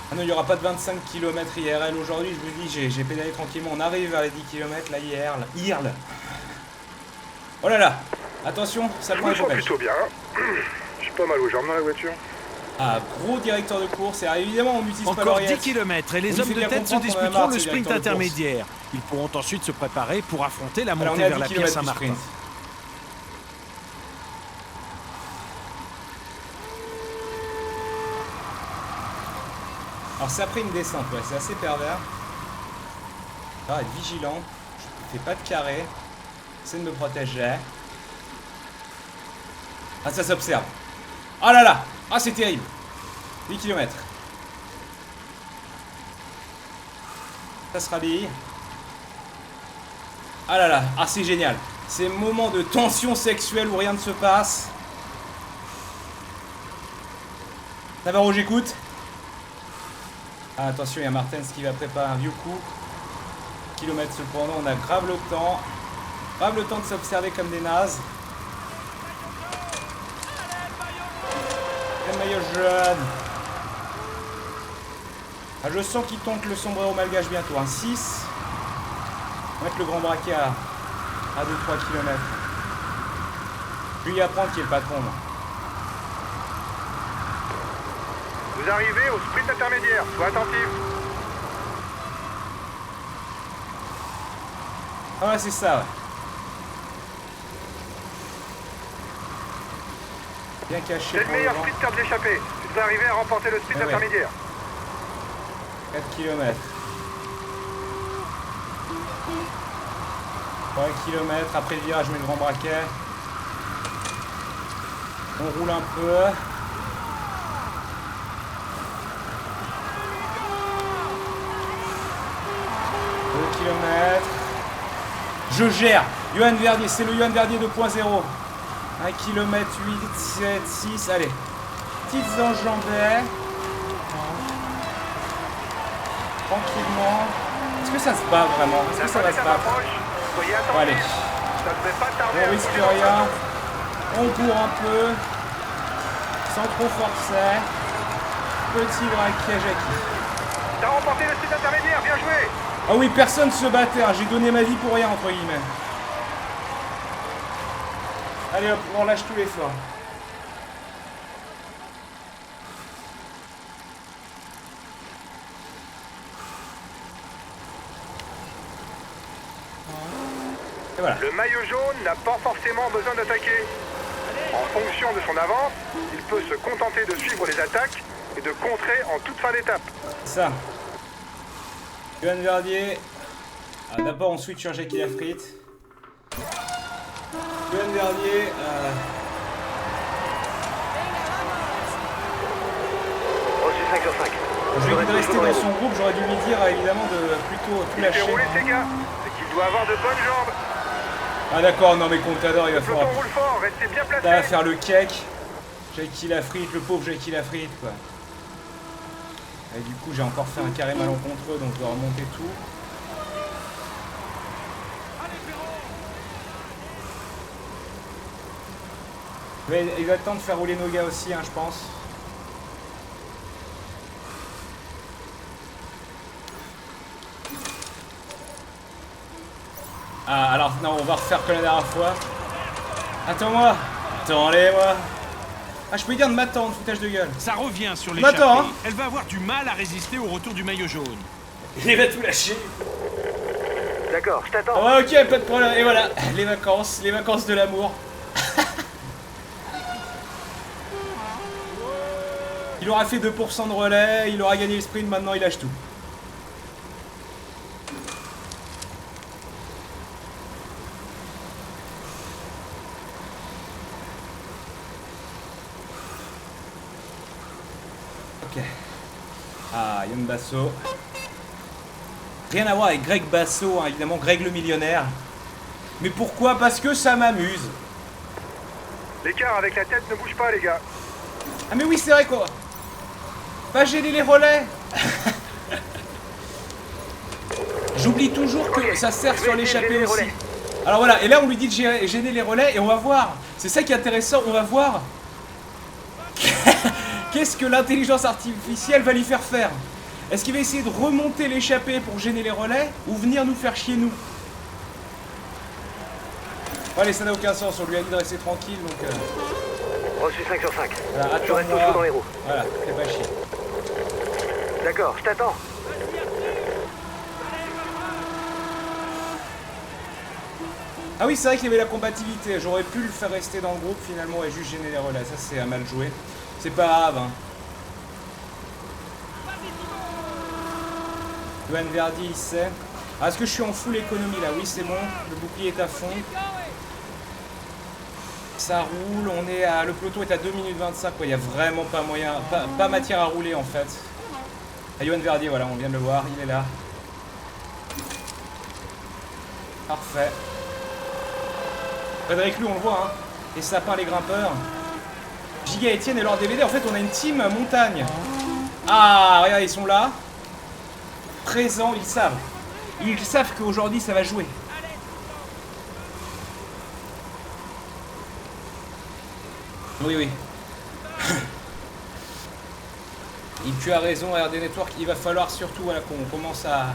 S1: Ah non, il n'y aura pas de 25 km IRL aujourd'hui. Je vous dis, j'ai pédalé tranquillement. On arrive vers les 10 km, là, IRL. Oh là là. Attention, ça prend les
S3: Je plutôt bien. J'ai pas mal aux jambes dans la voiture.
S1: Ah, gros directeur de course. Et évidemment, on n'utilise pas
S2: Encore
S1: l'oreillette.
S2: 10 km et les hommes de tête se disputeront le sprint intermédiaire. Ils pourront ensuite se préparer pour affronter la montée vers la Pierre Saint-Martin.
S1: Alors c'est après une descente, ouais, c'est assez pervers. Alors être vigilant, je ne fais pas de carré. J'essaie de me protéger. Ah, ça s'observe. Oh là là. Ah, c'est terrible. 8 km. Ça se rhabille. Ah là là. Ah, c'est génial. Ces moments de tension sexuelle où rien ne se passe. Navarro, j'écoute. Ah, attention, il y a Martens qui va préparer un vieux coup. Kilomètres cependant, on a grave le temps. Grave le temps de s'observer comme des nazes. Le maillot jaune. Ah, je sens qu'il tente le sombrero malgache bientôt. Un 6. On va mettre le grand braquet à 2-3 km. Je vais y apprendre qui est le patron. Moi.
S3: Vous arrivez au sprint intermédiaire, sois attentif.
S1: Ah ouais, c'est ça, ouais. Bien caché.
S3: C'est le meilleur sprinter de l'échappée. Tu devrais arriver à remporter le sprint intermédiaire.
S1: 4 km. 3 km. Après le virage, je mets le grand braquet. On roule un peu. 2 km. Je gère. Johan Verdier, c'est le Johan Verdier 2.0. 1 km 8, 7, 6. Allez. Petites enjambées. Tranquillement. Est-ce que ça se bat vraiment? Est-ce que ça va se battre? Bon, allez. On risque rien. On court un peu. Sans trop forcer. Petit braquet Jackie.
S3: T'as remporté le sprint intermédiaire, bien joué.
S1: Ah oui, personne se battait, hein. J'ai donné ma vie pour rien, entre guillemets. Allez hop, on lâche tous les forts. Et voilà.
S3: Le maillot jaune n'a pas forcément besoin d'attaquer. En fonction de son avance, il peut se contenter de suivre les attaques et de contrer en toute fin d'étape.
S1: Ça. Johan Verdier. Ah, d'abord on switch sur Jackie Lafritte. Johan Verdier.
S3: Reçu 5 sur 5.
S1: Je lui ai dit de rester dans son groupe, j'aurais dû lui dire évidemment de plutôt tout
S3: Il fait
S1: lâcher.
S3: rouler ses gars, c'est qu'il doit avoir de bonnes jambes.
S1: Ah d'accord, non mais Contador il va
S3: Le peloton
S1: falloir.
S3: roule fort, restez bien placés.
S1: Ça va faire le cake. Jackie Lafritte, le pauvre Jackie Lafritte quoi. Et du coup j'ai encore fait un carré malencontreux donc je dois remonter tout. Il va être temps de faire rouler nos gars aussi hein, je pense. Ah alors non on va refaire comme la dernière fois. Attends-moi. Attends-les-moi. Ah, je peux lui dire de m'attendre, foutage de gueule.
S2: Ça revient sur
S1: M'attends,
S2: l'échappée.
S1: hein.
S2: Elle va avoir du mal à résister au retour du maillot jaune.
S1: Il va tout lâcher.
S3: D'accord, je t'attends.
S1: Ah ouais, ok, pas de problème. Et voilà, les vacances de l'amour. Il aura fait 2% de relais, il aura gagné le sprint, maintenant il lâche tout. Ok. Ah, Yann Basso. Rien à voir avec Greg Basso, hein, évidemment, Greg le millionnaire. Mais pourquoi? Parce que ça m'amuse.
S3: L'écart avec la tête ne bouge pas, les gars.
S1: Ah mais oui, c'est vrai quoi. Pas gêner les relais. J'oublie toujours que ça sert sur l'échappée aussi. Alors voilà, et là on lui dit de gêner les relais et on va voir. C'est ça qui est intéressant, on va voir. Qu'est-ce que l'intelligence artificielle va lui faire faire? Est-ce qu'il va essayer de remonter l'échappée pour gêner les relais ou venir nous faire chier nous? Bon, allez, ça n'a aucun sens, on lui a dit de rester tranquille donc...
S3: Reçu 5 sur 5.
S1: Voilà,
S3: Je reste au chaud dans les roues.
S1: Voilà, fais pas chier.
S3: D'accord, je t'attends.
S1: Ah oui, c'est vrai qu'il y avait la compatibilité. J'aurais pu le faire rester dans le groupe finalement et juste gêner les relais. Ça, c'est à mal joué. C'est pas grave. Hein. Johan Verdier, il sait. Ah, est-ce que je suis en full économie là? Oui, c'est bon. Le bouclier est à fond. Ça roule. On est à... Le peloton est à 2 minutes 25. Il n'y a vraiment pas moyen. Pas matière à rouler en fait. Ah, Johan Verdier, voilà, on vient de le voir. Il est là. Parfait. Frédéric Lou, on le voit, hein. Et Sapin, les grimpeurs. Giga Etienne et leur DVD. En fait, on a une team montagne. Ah, regarde, ils sont là. Présents, ils savent. Ils savent qu'aujourd'hui, ça va jouer. Oui, oui. Et tu as raison, RD Network. Il va falloir surtout voilà, qu'on commence à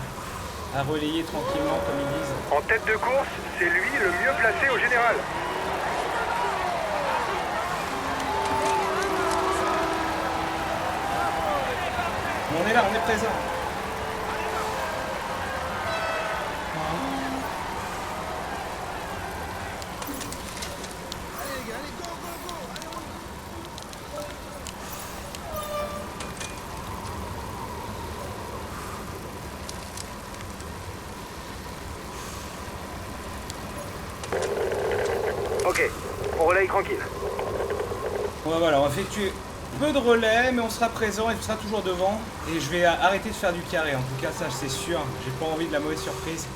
S1: relayer tranquillement, comme ils disent.
S3: En tête de course, c'est lui le mieux placé au général.
S1: est là, on est présent.
S3: Ok, on relaye tranquille.
S1: Bon, voilà, on va effectuer peu de relais, mais on sera présent et on sera toujours devant. Et je vais arrêter de faire du carré, en tout cas ça c'est sûr. J'ai pas envie de la mauvaise surprise.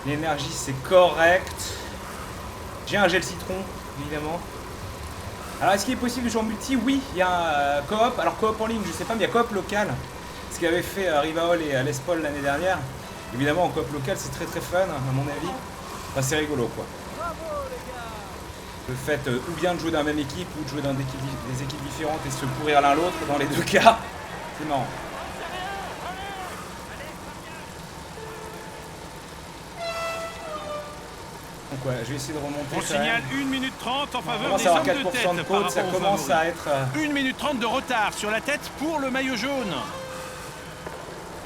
S1: L'énergie c'est correct. J'ai un gel citron, évidemment. Alors est-ce qu'il est possible de jouer en multi? Oui, il y a un coop. Alors coop en ligne, je sais pas, mais il y a coop local. Ce qu'avait fait Rivaol et Les Paul l'année dernière. Évidemment en coop local c'est très très fun à mon avis. Enfin c'est rigolo quoi. Le fait ou bien de jouer dans la même équipe ou de jouer dans des équipes différentes et se pourrir l'un l'autre dans les deux cas, c'est marrant. Donc ouais, je vais essayer de remonter.
S2: On signale 1 minute 30 en faveur des
S1: hommes
S2: hommes de
S1: 4%
S2: tête
S1: de
S2: par
S1: côte, ça
S2: rapport aux
S1: commence
S2: favoris.
S1: à être...
S2: 1 minute 30 de retard sur la tête pour le maillot jaune.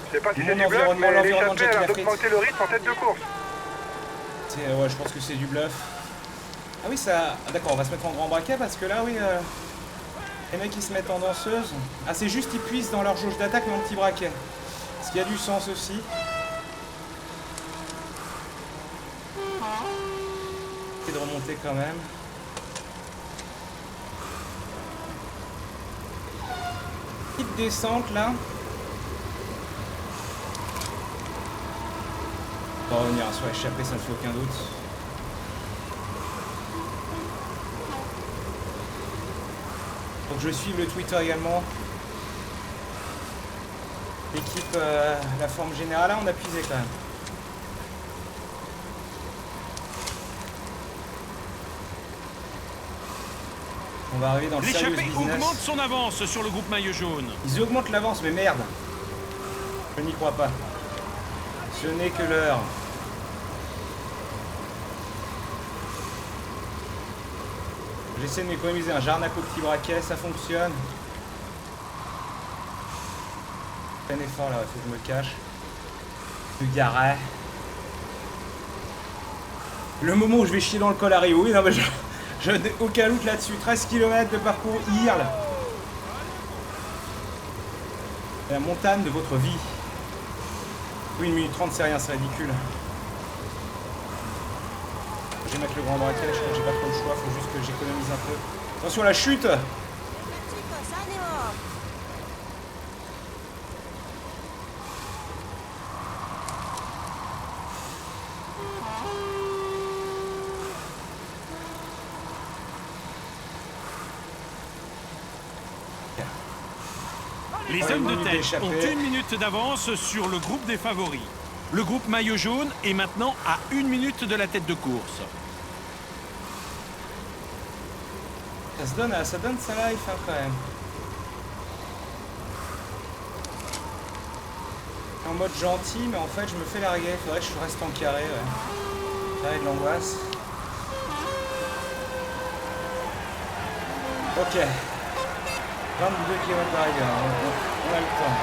S3: Je sais pas si c'est
S1: Mon
S3: du bluff,
S1: environnement,
S3: mais
S1: l'environnement de
S3: l'échappée a l'air
S1: Jackie Lafritte.
S3: d'augmenter le rythme en tête de course.
S1: Ouais, je pense que c'est du bluff. Ah oui, ça... Ah, d'accord, on va se mettre en grand braquet parce que là, oui... Les mecs, ils se mettent en danseuse. Ah, c'est juste, ils puissent dans leur jauge d'attaque, mais en petit braquet. Ce qui a du sens aussi. De remonter quand même. Petite descente là. On va revenir sur échappé, ça ne fait aucun doute. Donc je suis le Twitter également. L'équipe, la forme générale, là on a puisé quand même. On va arriver dans le serious
S2: L'échappée
S1: business.
S2: augmente son avance sur le groupe maillot jaune.
S1: Ils augmentent l'avance, mais merde. Je n'y crois pas. Ce n'est que l'heure. J'essaie de m'économiser un Jarnac au petit braquet, ça fonctionne. Un effort là, il faut que je me cache. Le garet. Le moment où je vais chier dans le col à Rio, oui, non mais je n'ai aucun doute là-dessus. 13 km de parcours Irle. La montagne de votre vie. Oui, 1 minute 30, c'est rien, c'est ridicule. Je vais mettre le grand braquet, je crois que j'ai pas trop le choix, faut juste que j'économise un peu. Attention à la chute!
S2: Les hommes de tête ont 1 minute d'avance sur le groupe des favoris. Le groupe maillot jaune est maintenant à 1 minute de la tête de course.
S1: Ça donne sa life hein, quand même. En mode gentil, mais en fait je me fais larguer. Faudrait que je reste en carré. Ouais. Carré de l'angoisse. Ok. 22 km d'arrivée, on a le temps.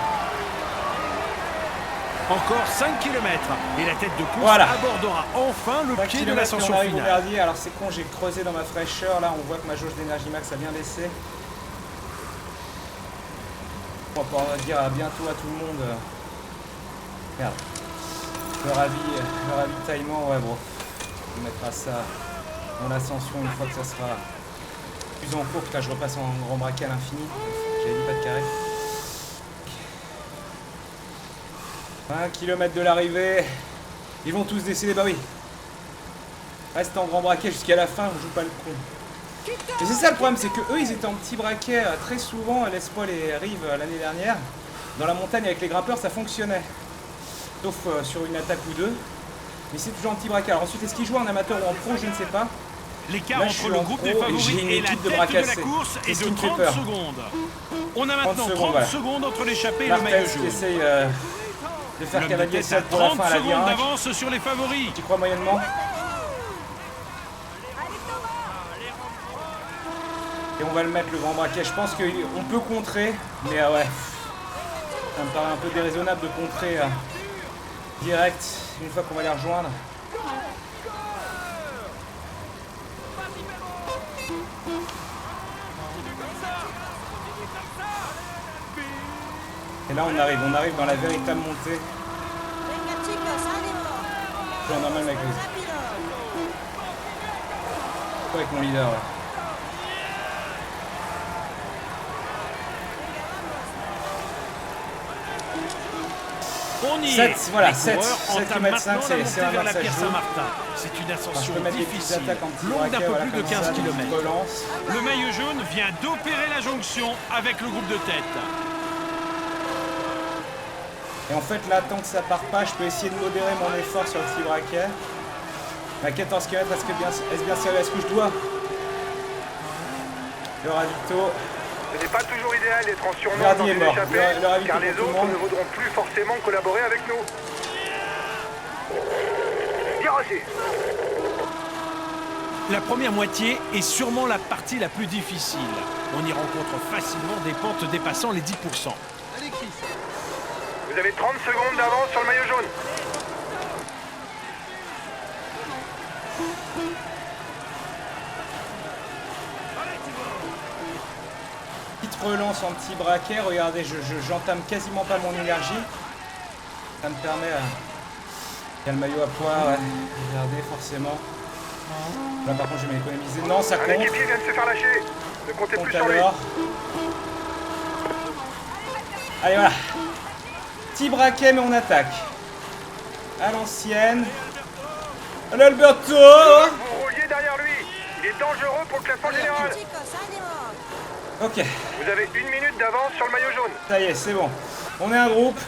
S2: Encore 5 km et la tête de course
S1: Voilà.
S2: abordera enfin le pied de l'ascension
S1: on arrive au
S2: finale.
S1: Verdier. Alors c'est con, j'ai creusé dans ma fraîcheur. Là on voit que ma jauge d'énergie max a bien baissé. On va pouvoir dire à bientôt à tout le monde. Merde. Le ravitaillement, ouais bon. On mettra ça dans l'ascension une fois que ça sera plus en cours. Putain, je repasse en grand braquet à l'infini. J'avais dit pas de carré. 20 km de l'arrivée. Ils vont tous décéder, bah oui. Reste en grand braquet jusqu'à la fin, on joue pas le con. Et c'est ça le problème, c'est que eux ils étaient en petit braquet très souvent, Les Paul et Rive l'année dernière. Dans la montagne avec les grimpeurs ça fonctionnait. Sauf sur une attaque ou deux. Mais c'est toujours en petit braquet. Alors ensuite est-ce qu'ils jouent en amateur ou en pro, je ne sais pas.
S2: L'écart
S1: Là, je
S2: entre
S1: suis
S2: le
S1: en
S2: groupe
S1: pro
S2: des
S1: et
S2: favoris
S1: j'ai une
S2: et la
S1: équipe de
S2: tête
S1: bras
S2: de la
S1: cassés.
S2: course
S1: C'est
S2: est
S1: ce
S2: de
S1: qui me fait
S2: 30
S1: peur.
S2: secondes. On a maintenant 30
S1: secondes, voilà.
S2: secondes entre l'échappée et le maillot
S1: Martens qui
S2: jaune.
S1: essaye de faire
S2: L'homme de
S1: cavalier
S2: tête
S1: ça
S2: a
S1: pour la
S2: 30
S1: fin à la
S2: secondes
S1: virage.
S2: d'avance sur les favoris.
S1: Tu crois moyennement? Et on va le mettre le grand braquet. Je pense qu'on peut contrer, mais ouais. Ça me paraît un peu déraisonnable de contrer direct une fois qu'on va les rejoindre. Et là on arrive dans la véritable montée. Je suis en normal avec les... avec mon leader. Ouais.
S2: On y
S1: 7,
S2: est.
S1: voilà,
S2: Les
S1: 7
S2: coureurs entament
S1: km5,
S2: maintenant la montée
S1: c'est
S2: vers la
S1: ça
S2: pierre
S1: joue.
S2: Saint-Martin. C'est une ascension difficile,
S1: longue
S2: longue d'un peu plus de 15 km.
S1: Relance.
S2: Le maillot jaune vient d'opérer la jonction avec le groupe de tête.
S1: Et en fait là, tant que ça part pas, je peux essayer de modérer mon effort sur le petit braquet. À 14 km, est-ce bien sérieux? Est-ce que je dois? Le ravito.
S3: Ce n'est pas toujours idéal d'être en surnombre
S1: Verdi
S3: dans
S1: est
S3: une
S1: mort.
S3: échappée, car les autres ne voudront plus forcément collaborer avec nous. Bien reçu.
S2: La première moitié est sûrement la partie la plus difficile. On y rencontre facilement des pentes dépassant les 10%.
S3: Vous avez 30 secondes d'avance sur le maillot jaune.
S1: Petite relance en petit braquet. Regardez, j'entame quasiment pas mon énergie. Ça me permet... Il y a le maillot à poids, ouais. Regardez, forcément. Là par contre je vais m'économiser. Non, ça compte.
S3: Un équipier vient de se faire lâcher. Ne comptez plus sur lui.
S1: Alors. Allez voilà. Petit braquet mais on attaque. À l'ancienne. Allez Alberto.
S3: Vous rouliez derrière lui. Il est dangereux pour le classement général.
S1: Ok.
S3: Vous avez 1 minute d'avance sur le maillot jaune.
S1: Ça y est, c'est bon. On est un groupe.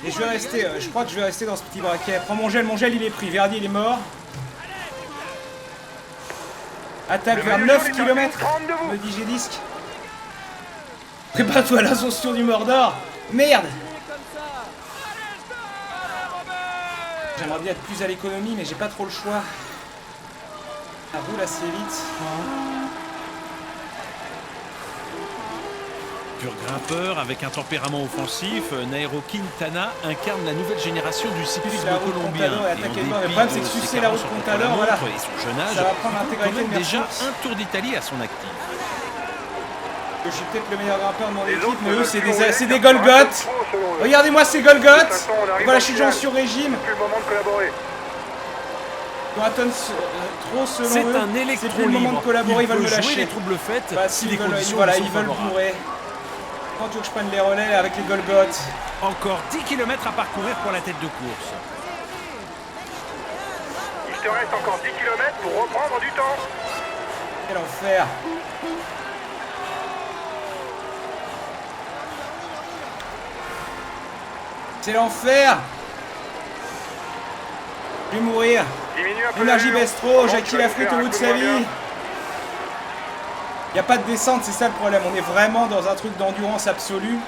S1: Et je vais rester, je crois que je vais rester dans ce petit braquet. Prends mon gel il est pris. Verdi il est mort. Attaque vers 9 km. Me dit G-Disc. Prépare-toi à l'ascension du Mordor. Merde. J'aimerais bien être plus à l'économie, mais j'ai pas trop le choix. Ça roule assez vite.
S2: Pur grimpeur avec un tempérament offensif, Nairo Quintana incarne la nouvelle génération du cyclisme colombien.
S1: Le problème c'est que sucer la route Contador, voilà.
S2: Et son jeune âge,
S1: ça va prendre l'intégralité de mes
S2: déjà
S1: ressources.
S2: un Tour d'Italie à son actif.
S1: Je suis peut-être le meilleur grimpeur de mon équipe, mais eux c'est des Golgoth. Regardez-moi ces Golgoth. Voilà, je suis déjà sur régime.
S3: C'est le moment de collaborer.
S1: Marathon trop selon eux.
S2: C'est un électron
S1: plus le moment de collaborer, ils veulent me
S2: jouer
S1: lâcher.
S2: les troubles faites
S1: Bah,
S2: si les
S1: veulent,
S2: conditions
S1: voilà,
S2: sont
S1: ils veulent
S2: favorables.
S1: bourrer. Quand tu veux que je prenne les relais avec les Golgoth.
S2: Encore 10 km à parcourir pour la tête de course.
S3: Il te reste encore 10 km pour reprendre du temps.
S1: Quel enfer. C'est l'enfer. Je vais mourir.
S3: Diminue un peu
S1: Énergie
S3: l'allure.
S1: Bestro,
S3: Pendant
S1: Jackie
S3: que tu vas
S1: Lafritte
S3: faire
S1: au
S3: un
S1: bout de
S3: peu
S1: sa
S3: moins
S1: vie.
S3: bien.
S1: Il n'y a pas de descente, c'est ça le problème. On est vraiment dans un truc d'endurance absolue.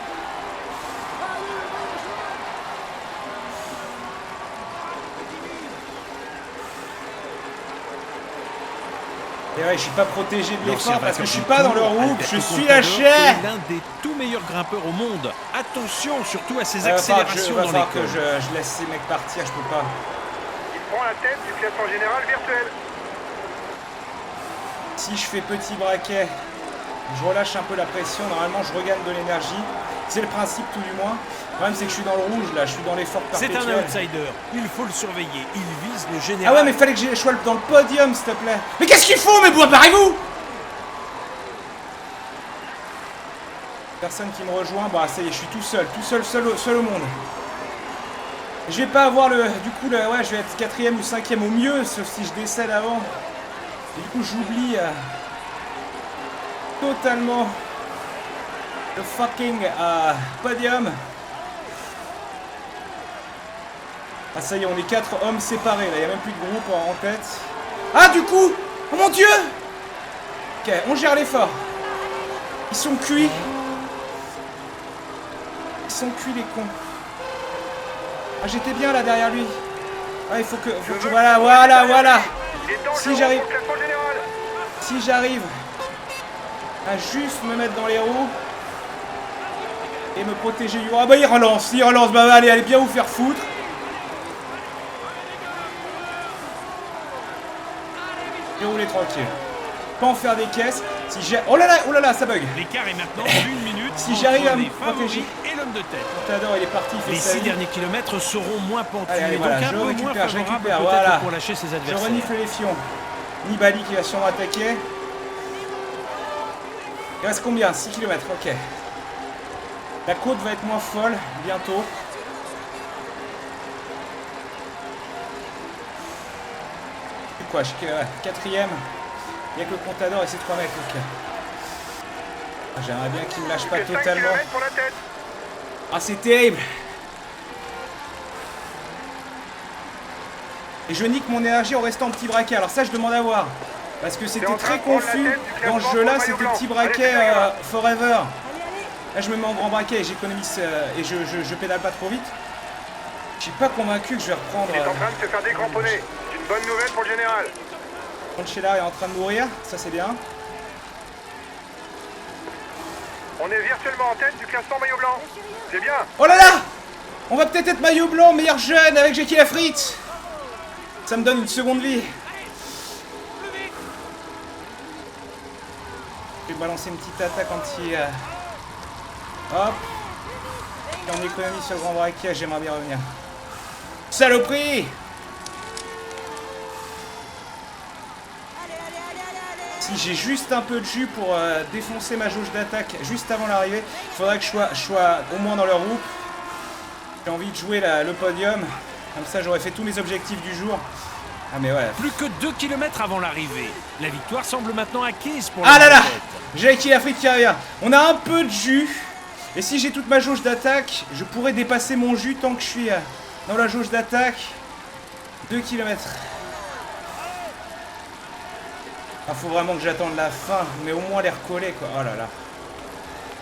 S1: Et ouais, je suis pas protégé de l'effort parce que je suis pas dans le groupe, je suis lâché.
S2: L'un des tout meilleurs grimpeurs au monde. Attention surtout à ses accélérations dans les
S1: que
S2: cols.
S1: je laisse ces mecs partir, je peux pas.
S3: Il prend la tête du classement général virtuel.
S1: Si je fais petit braquet, je relâche un peu la pression, normalement je regagne de l'énergie. C'est le principe tout du moins. Le problème c'est que je suis dans le rouge là, je suis dans l'effort
S2: C'est
S1: perpétuel.
S2: un outsider, il faut le surveiller, il vise le général.
S1: Ah ouais mais fallait que je sois dans le podium s'il te plaît. Mais qu'est-ce qu'ils font mes bois, barrez-vous. Personne qui me rejoint, bah ça y est, je suis tout seul au monde. Je vais pas avoir le... Du coup, ouais, je vais être 4ème ou 5ème au mieux, sauf si je décède avant. Et du coup, j'oublie totalement le fucking podium. Ah ça y est, on est 4 hommes séparés, là, il n'y a même plus de groupe en tête. Ah du coup, oh mon dieu. Ok, on gère l'effort. Ils sont cuits. Ils sont cuits les cons. Ah j'étais bien là derrière lui. Ah il faut que voilà. Si j'arrive à juste me mettre dans les roues. Et me protéger du... Ah bah il relance, bah allez bien vous faire foutre. Et rouler tranquille. Pas en faire des caisses. Si j'ai... Oh là là, ça bug.
S2: L'écart est maintenant d'1 minute.
S1: Si j'arrive à me protéger.
S2: Et l'homme de tête.
S1: Contador, il est parti.
S2: Les 6 derniers kilomètres seront moins pentus.
S1: Allez,
S2: donc
S1: voilà,
S2: un peu moins favorable peut-être
S1: voilà.
S2: pour lâcher ses
S1: Je
S2: adversaires.
S1: renifle les fions. Nibali qui va sûrement attaquer. Il reste combien? 6 km, ok. La côte va être moins folle bientôt. Quoi, je suis quatrième. Il n'y a que le Contador et ces 3 mecs, ok. J'aimerais bien qu'il me lâche pas totalement. Ah, c'est terrible. Et je nique mon énergie en restant en petit braquet. Alors ça, je demande à voir. Parce que c'était très confus dans ce jeu-là. C'était petit braquet forever. Là, je me mets en grand braquet et j'économise et je pédale pas trop vite. Je suis pas convaincu que je vais reprendre...
S3: Il est en train de se faire décramponner. C'est une bonne nouvelle pour le général.
S1: Conchela est en train de mourir. Ça, c'est bien.
S3: On est virtuellement en tête du classement maillot blanc. C'est bien.
S1: Oh là là! On va peut-être être maillot blanc, meilleur jeune avec Jackie Lafritte. Ça me donne une seconde vie. Je vais balancer une petite attaque anti... Hop. Et on économise sur le grand braquet, j'aimerais bien revenir. Saloperie! Si j'ai juste un peu de jus pour défoncer ma jauge d'attaque juste avant l'arrivée, il faudrait que je sois au moins dans leur groupe. J'ai envie de jouer le podium. Comme ça, j'aurais fait tous mes objectifs du jour. Ah mais ouais.
S2: Plus que 2 km avant l'arrivée. La victoire semble maintenant acquise pour
S1: Ah là là! Jackie Lafritte qui revient. On a un peu de jus. Et si j'ai toute ma jauge d'attaque, je pourrais dépasser mon jus tant que je suis dans la jauge d'attaque. 2 km. Ah, faut vraiment que j'attende la fin, mais au moins les recoller quoi. Oh là là.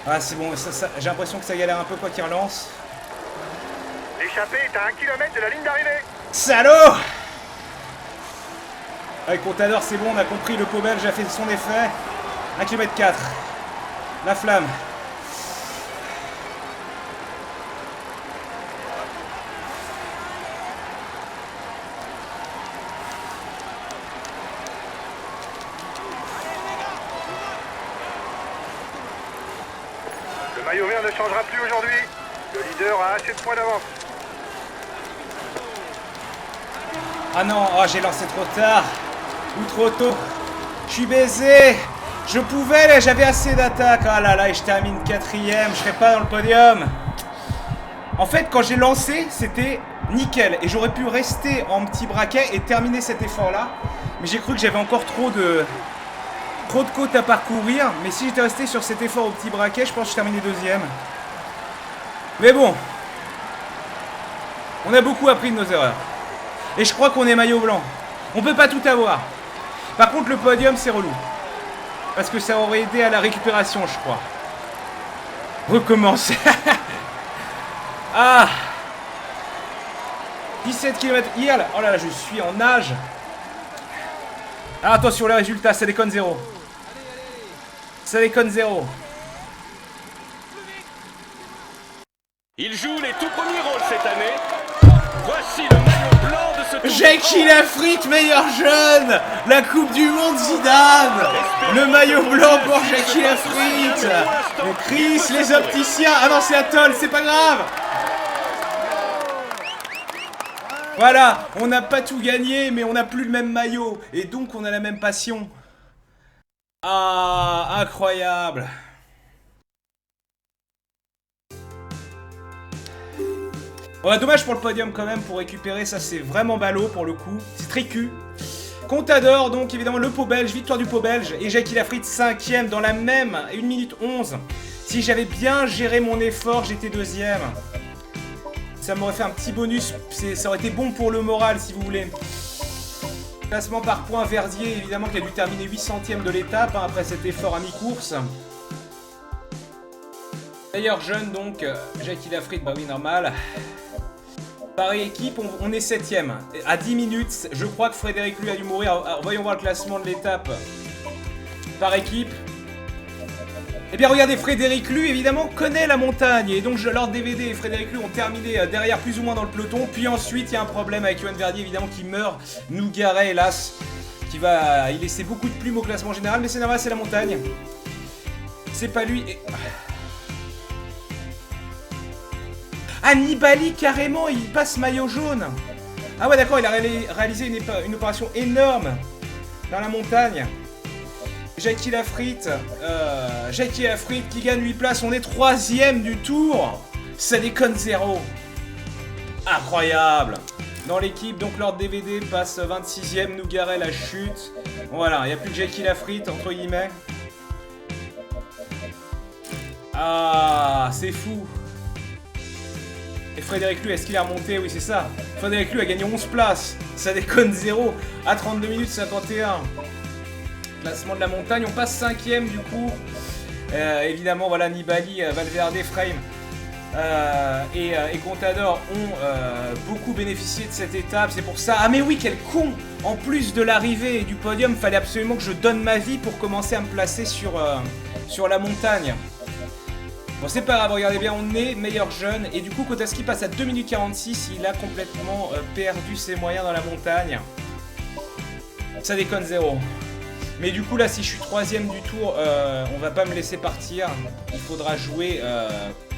S1: Ah c'est bon, j'ai l'impression que ça galère un peu quoi qu'il relance.
S3: L'échappée est à 1 km de la ligne d'arrivée.
S1: Salaud! Avec Contador c'est bon, on a compris, le pot belge a fait son effet. 1 km 4. La flamme.
S3: Le maillot vert ne changera plus aujourd'hui. Le leader a assez de points d'avance.
S1: Ah non, oh, j'ai lancé trop tard. Ou trop tôt. Je suis baisé. Je pouvais, là, j'avais assez d'attaque. Ah là là, et je termine 4ème. Je serai pas dans le podium. En fait, quand j'ai lancé, c'était nickel. Et j'aurais pu rester en petit braquet et terminer cet effort-là. Mais j'ai cru que j'avais encore trop de côtes à parcourir. Mais si j'étais resté sur cet effort au petit braquet, je pense que je terminais 2ème. Mais bon. On a beaucoup appris de nos erreurs. Et je crois qu'on est maillot blanc. On peut pas tout avoir. Par contre, le podium, c'est relou. Parce que ça aurait aidé à la récupération, je crois. Recommencer. Ah 17 km hier. Oh là là, je suis en nage. Ah, attention, les résultats, ça déconne 0. Ça déconne 0.
S4: Il joue les tout premiers rôles cette année. Voici le maillot blanc de ce Tour de
S1: Jackie
S4: France.
S1: Lafritte, meilleur jeune. La Coupe du Monde Zidane. Le maillot blanc pour Jackie Lafritte. Le Chris, les opticiens. Ah non, c'est Atoll, c'est pas grave. Voilà, on n'a pas tout gagné, mais on n'a plus le même maillot. Et donc, on a la même passion. Ah, incroyable. Ouais, dommage pour le podium quand même, pour récupérer, ça c'est vraiment ballot pour le coup. C'est très cul. Contador, donc évidemment le pot belge, victoire du pot belge. Et Jackie Lafritte 5ème dans la même 1 minute 11. Si j'avais bien géré mon effort, j'étais 2ème. Ça m'aurait fait un petit bonus, ça aurait été bon pour le moral si vous voulez. Classement par points, Verdier évidemment qui a dû terminer 800ème de l'étape hein, après cet effort à mi-course. Meilleur jeune donc, Jackie Lafritte, bah oui normal. Par équipe, on est 7ème. À 10 minutes, je crois que Frédéric lui a dû mourir. Alors, voyons voir le classement de l'étape. Par équipe. Eh bien regardez, Frédéric Lu évidemment connaît la montagne et donc Lord DVD et Frédéric Lu ont terminé derrière plus ou moins dans le peloton. Puis ensuite il y a un problème avec Johan Verdier évidemment qui meurt. Nougaret hélas qui va y laisser beaucoup de plumes au classement général, mais c'est normal, c'est la montagne. C'est pas lui. Et... Ah, Nibali carrément il passe maillot jaune. Ah ouais d'accord, il a réalisé une opération énorme dans la montagne. Jackie Lafritte qui gagne 8 places, on est 3ème du tour. Ça déconne zéro. Incroyable. Dans l'équipe, donc Lord DVD passe 26ème, Nougaret la chute. Voilà, il n'y a plus que Jackie Lafritte, entre guillemets. Ah, c'est fou. Et Frédéric Lu, est-ce qu'il est remonté? Oui, c'est ça. Frédéric Lu a gagné 11 places. Ça déconne zéro. À 32 minutes 51. Classement de la montagne, on passe 5ème du coup. Évidemment, voilà, Nibali, Valverde, Frame et Contador ont beaucoup bénéficié de cette étape. C'est pour ça. Ah, mais oui, quel con! En plus de l'arrivée et du podium, il fallait absolument que je donne ma vie pour commencer à me placer sur la montagne. Bon, c'est pas grave, regardez bien, on est meilleur jeune. Et du coup, Kotaski passe à 2 minutes 46. Il a complètement perdu ses moyens dans la montagne. Ça déconne zéro. Mais du coup là si je suis 3ème du tour, on va pas me laisser partir. Il faudra jouer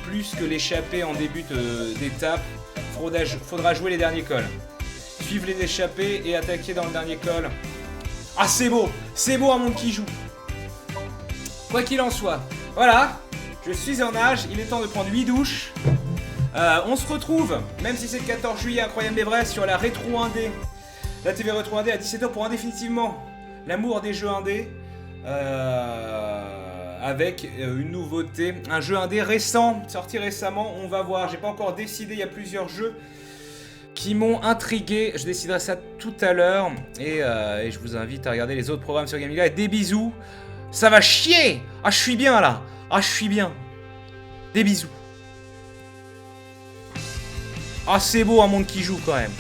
S1: plus que l'échappée en début d'étape. Faudra jouer les derniers cols. Suivre les échappées et attaquer dans le dernier col. Ah c'est beau un monde qui joue. Quoi qu'il en soit, voilà, je suis en âge, il est temps de prendre 8 douches. On se retrouve, même si c'est le 14 juillet, Incroyable l'Everest, sur la Rétro 1D. La TV Rétro 1D à 17h pour indéfinitivement l'amour des jeux indés, avec une nouveauté, un jeu indé récent, sorti récemment, on va voir, j'ai pas encore décidé, il y a plusieurs jeux qui m'ont intrigué, je déciderai ça tout à l'heure, et je vous invite à regarder les autres programmes sur Gaming Live. Des bisous, ça va chier. Ah je suis bien là, ah je suis bien, des bisous. Ah c'est beau un monde qui joue quand même.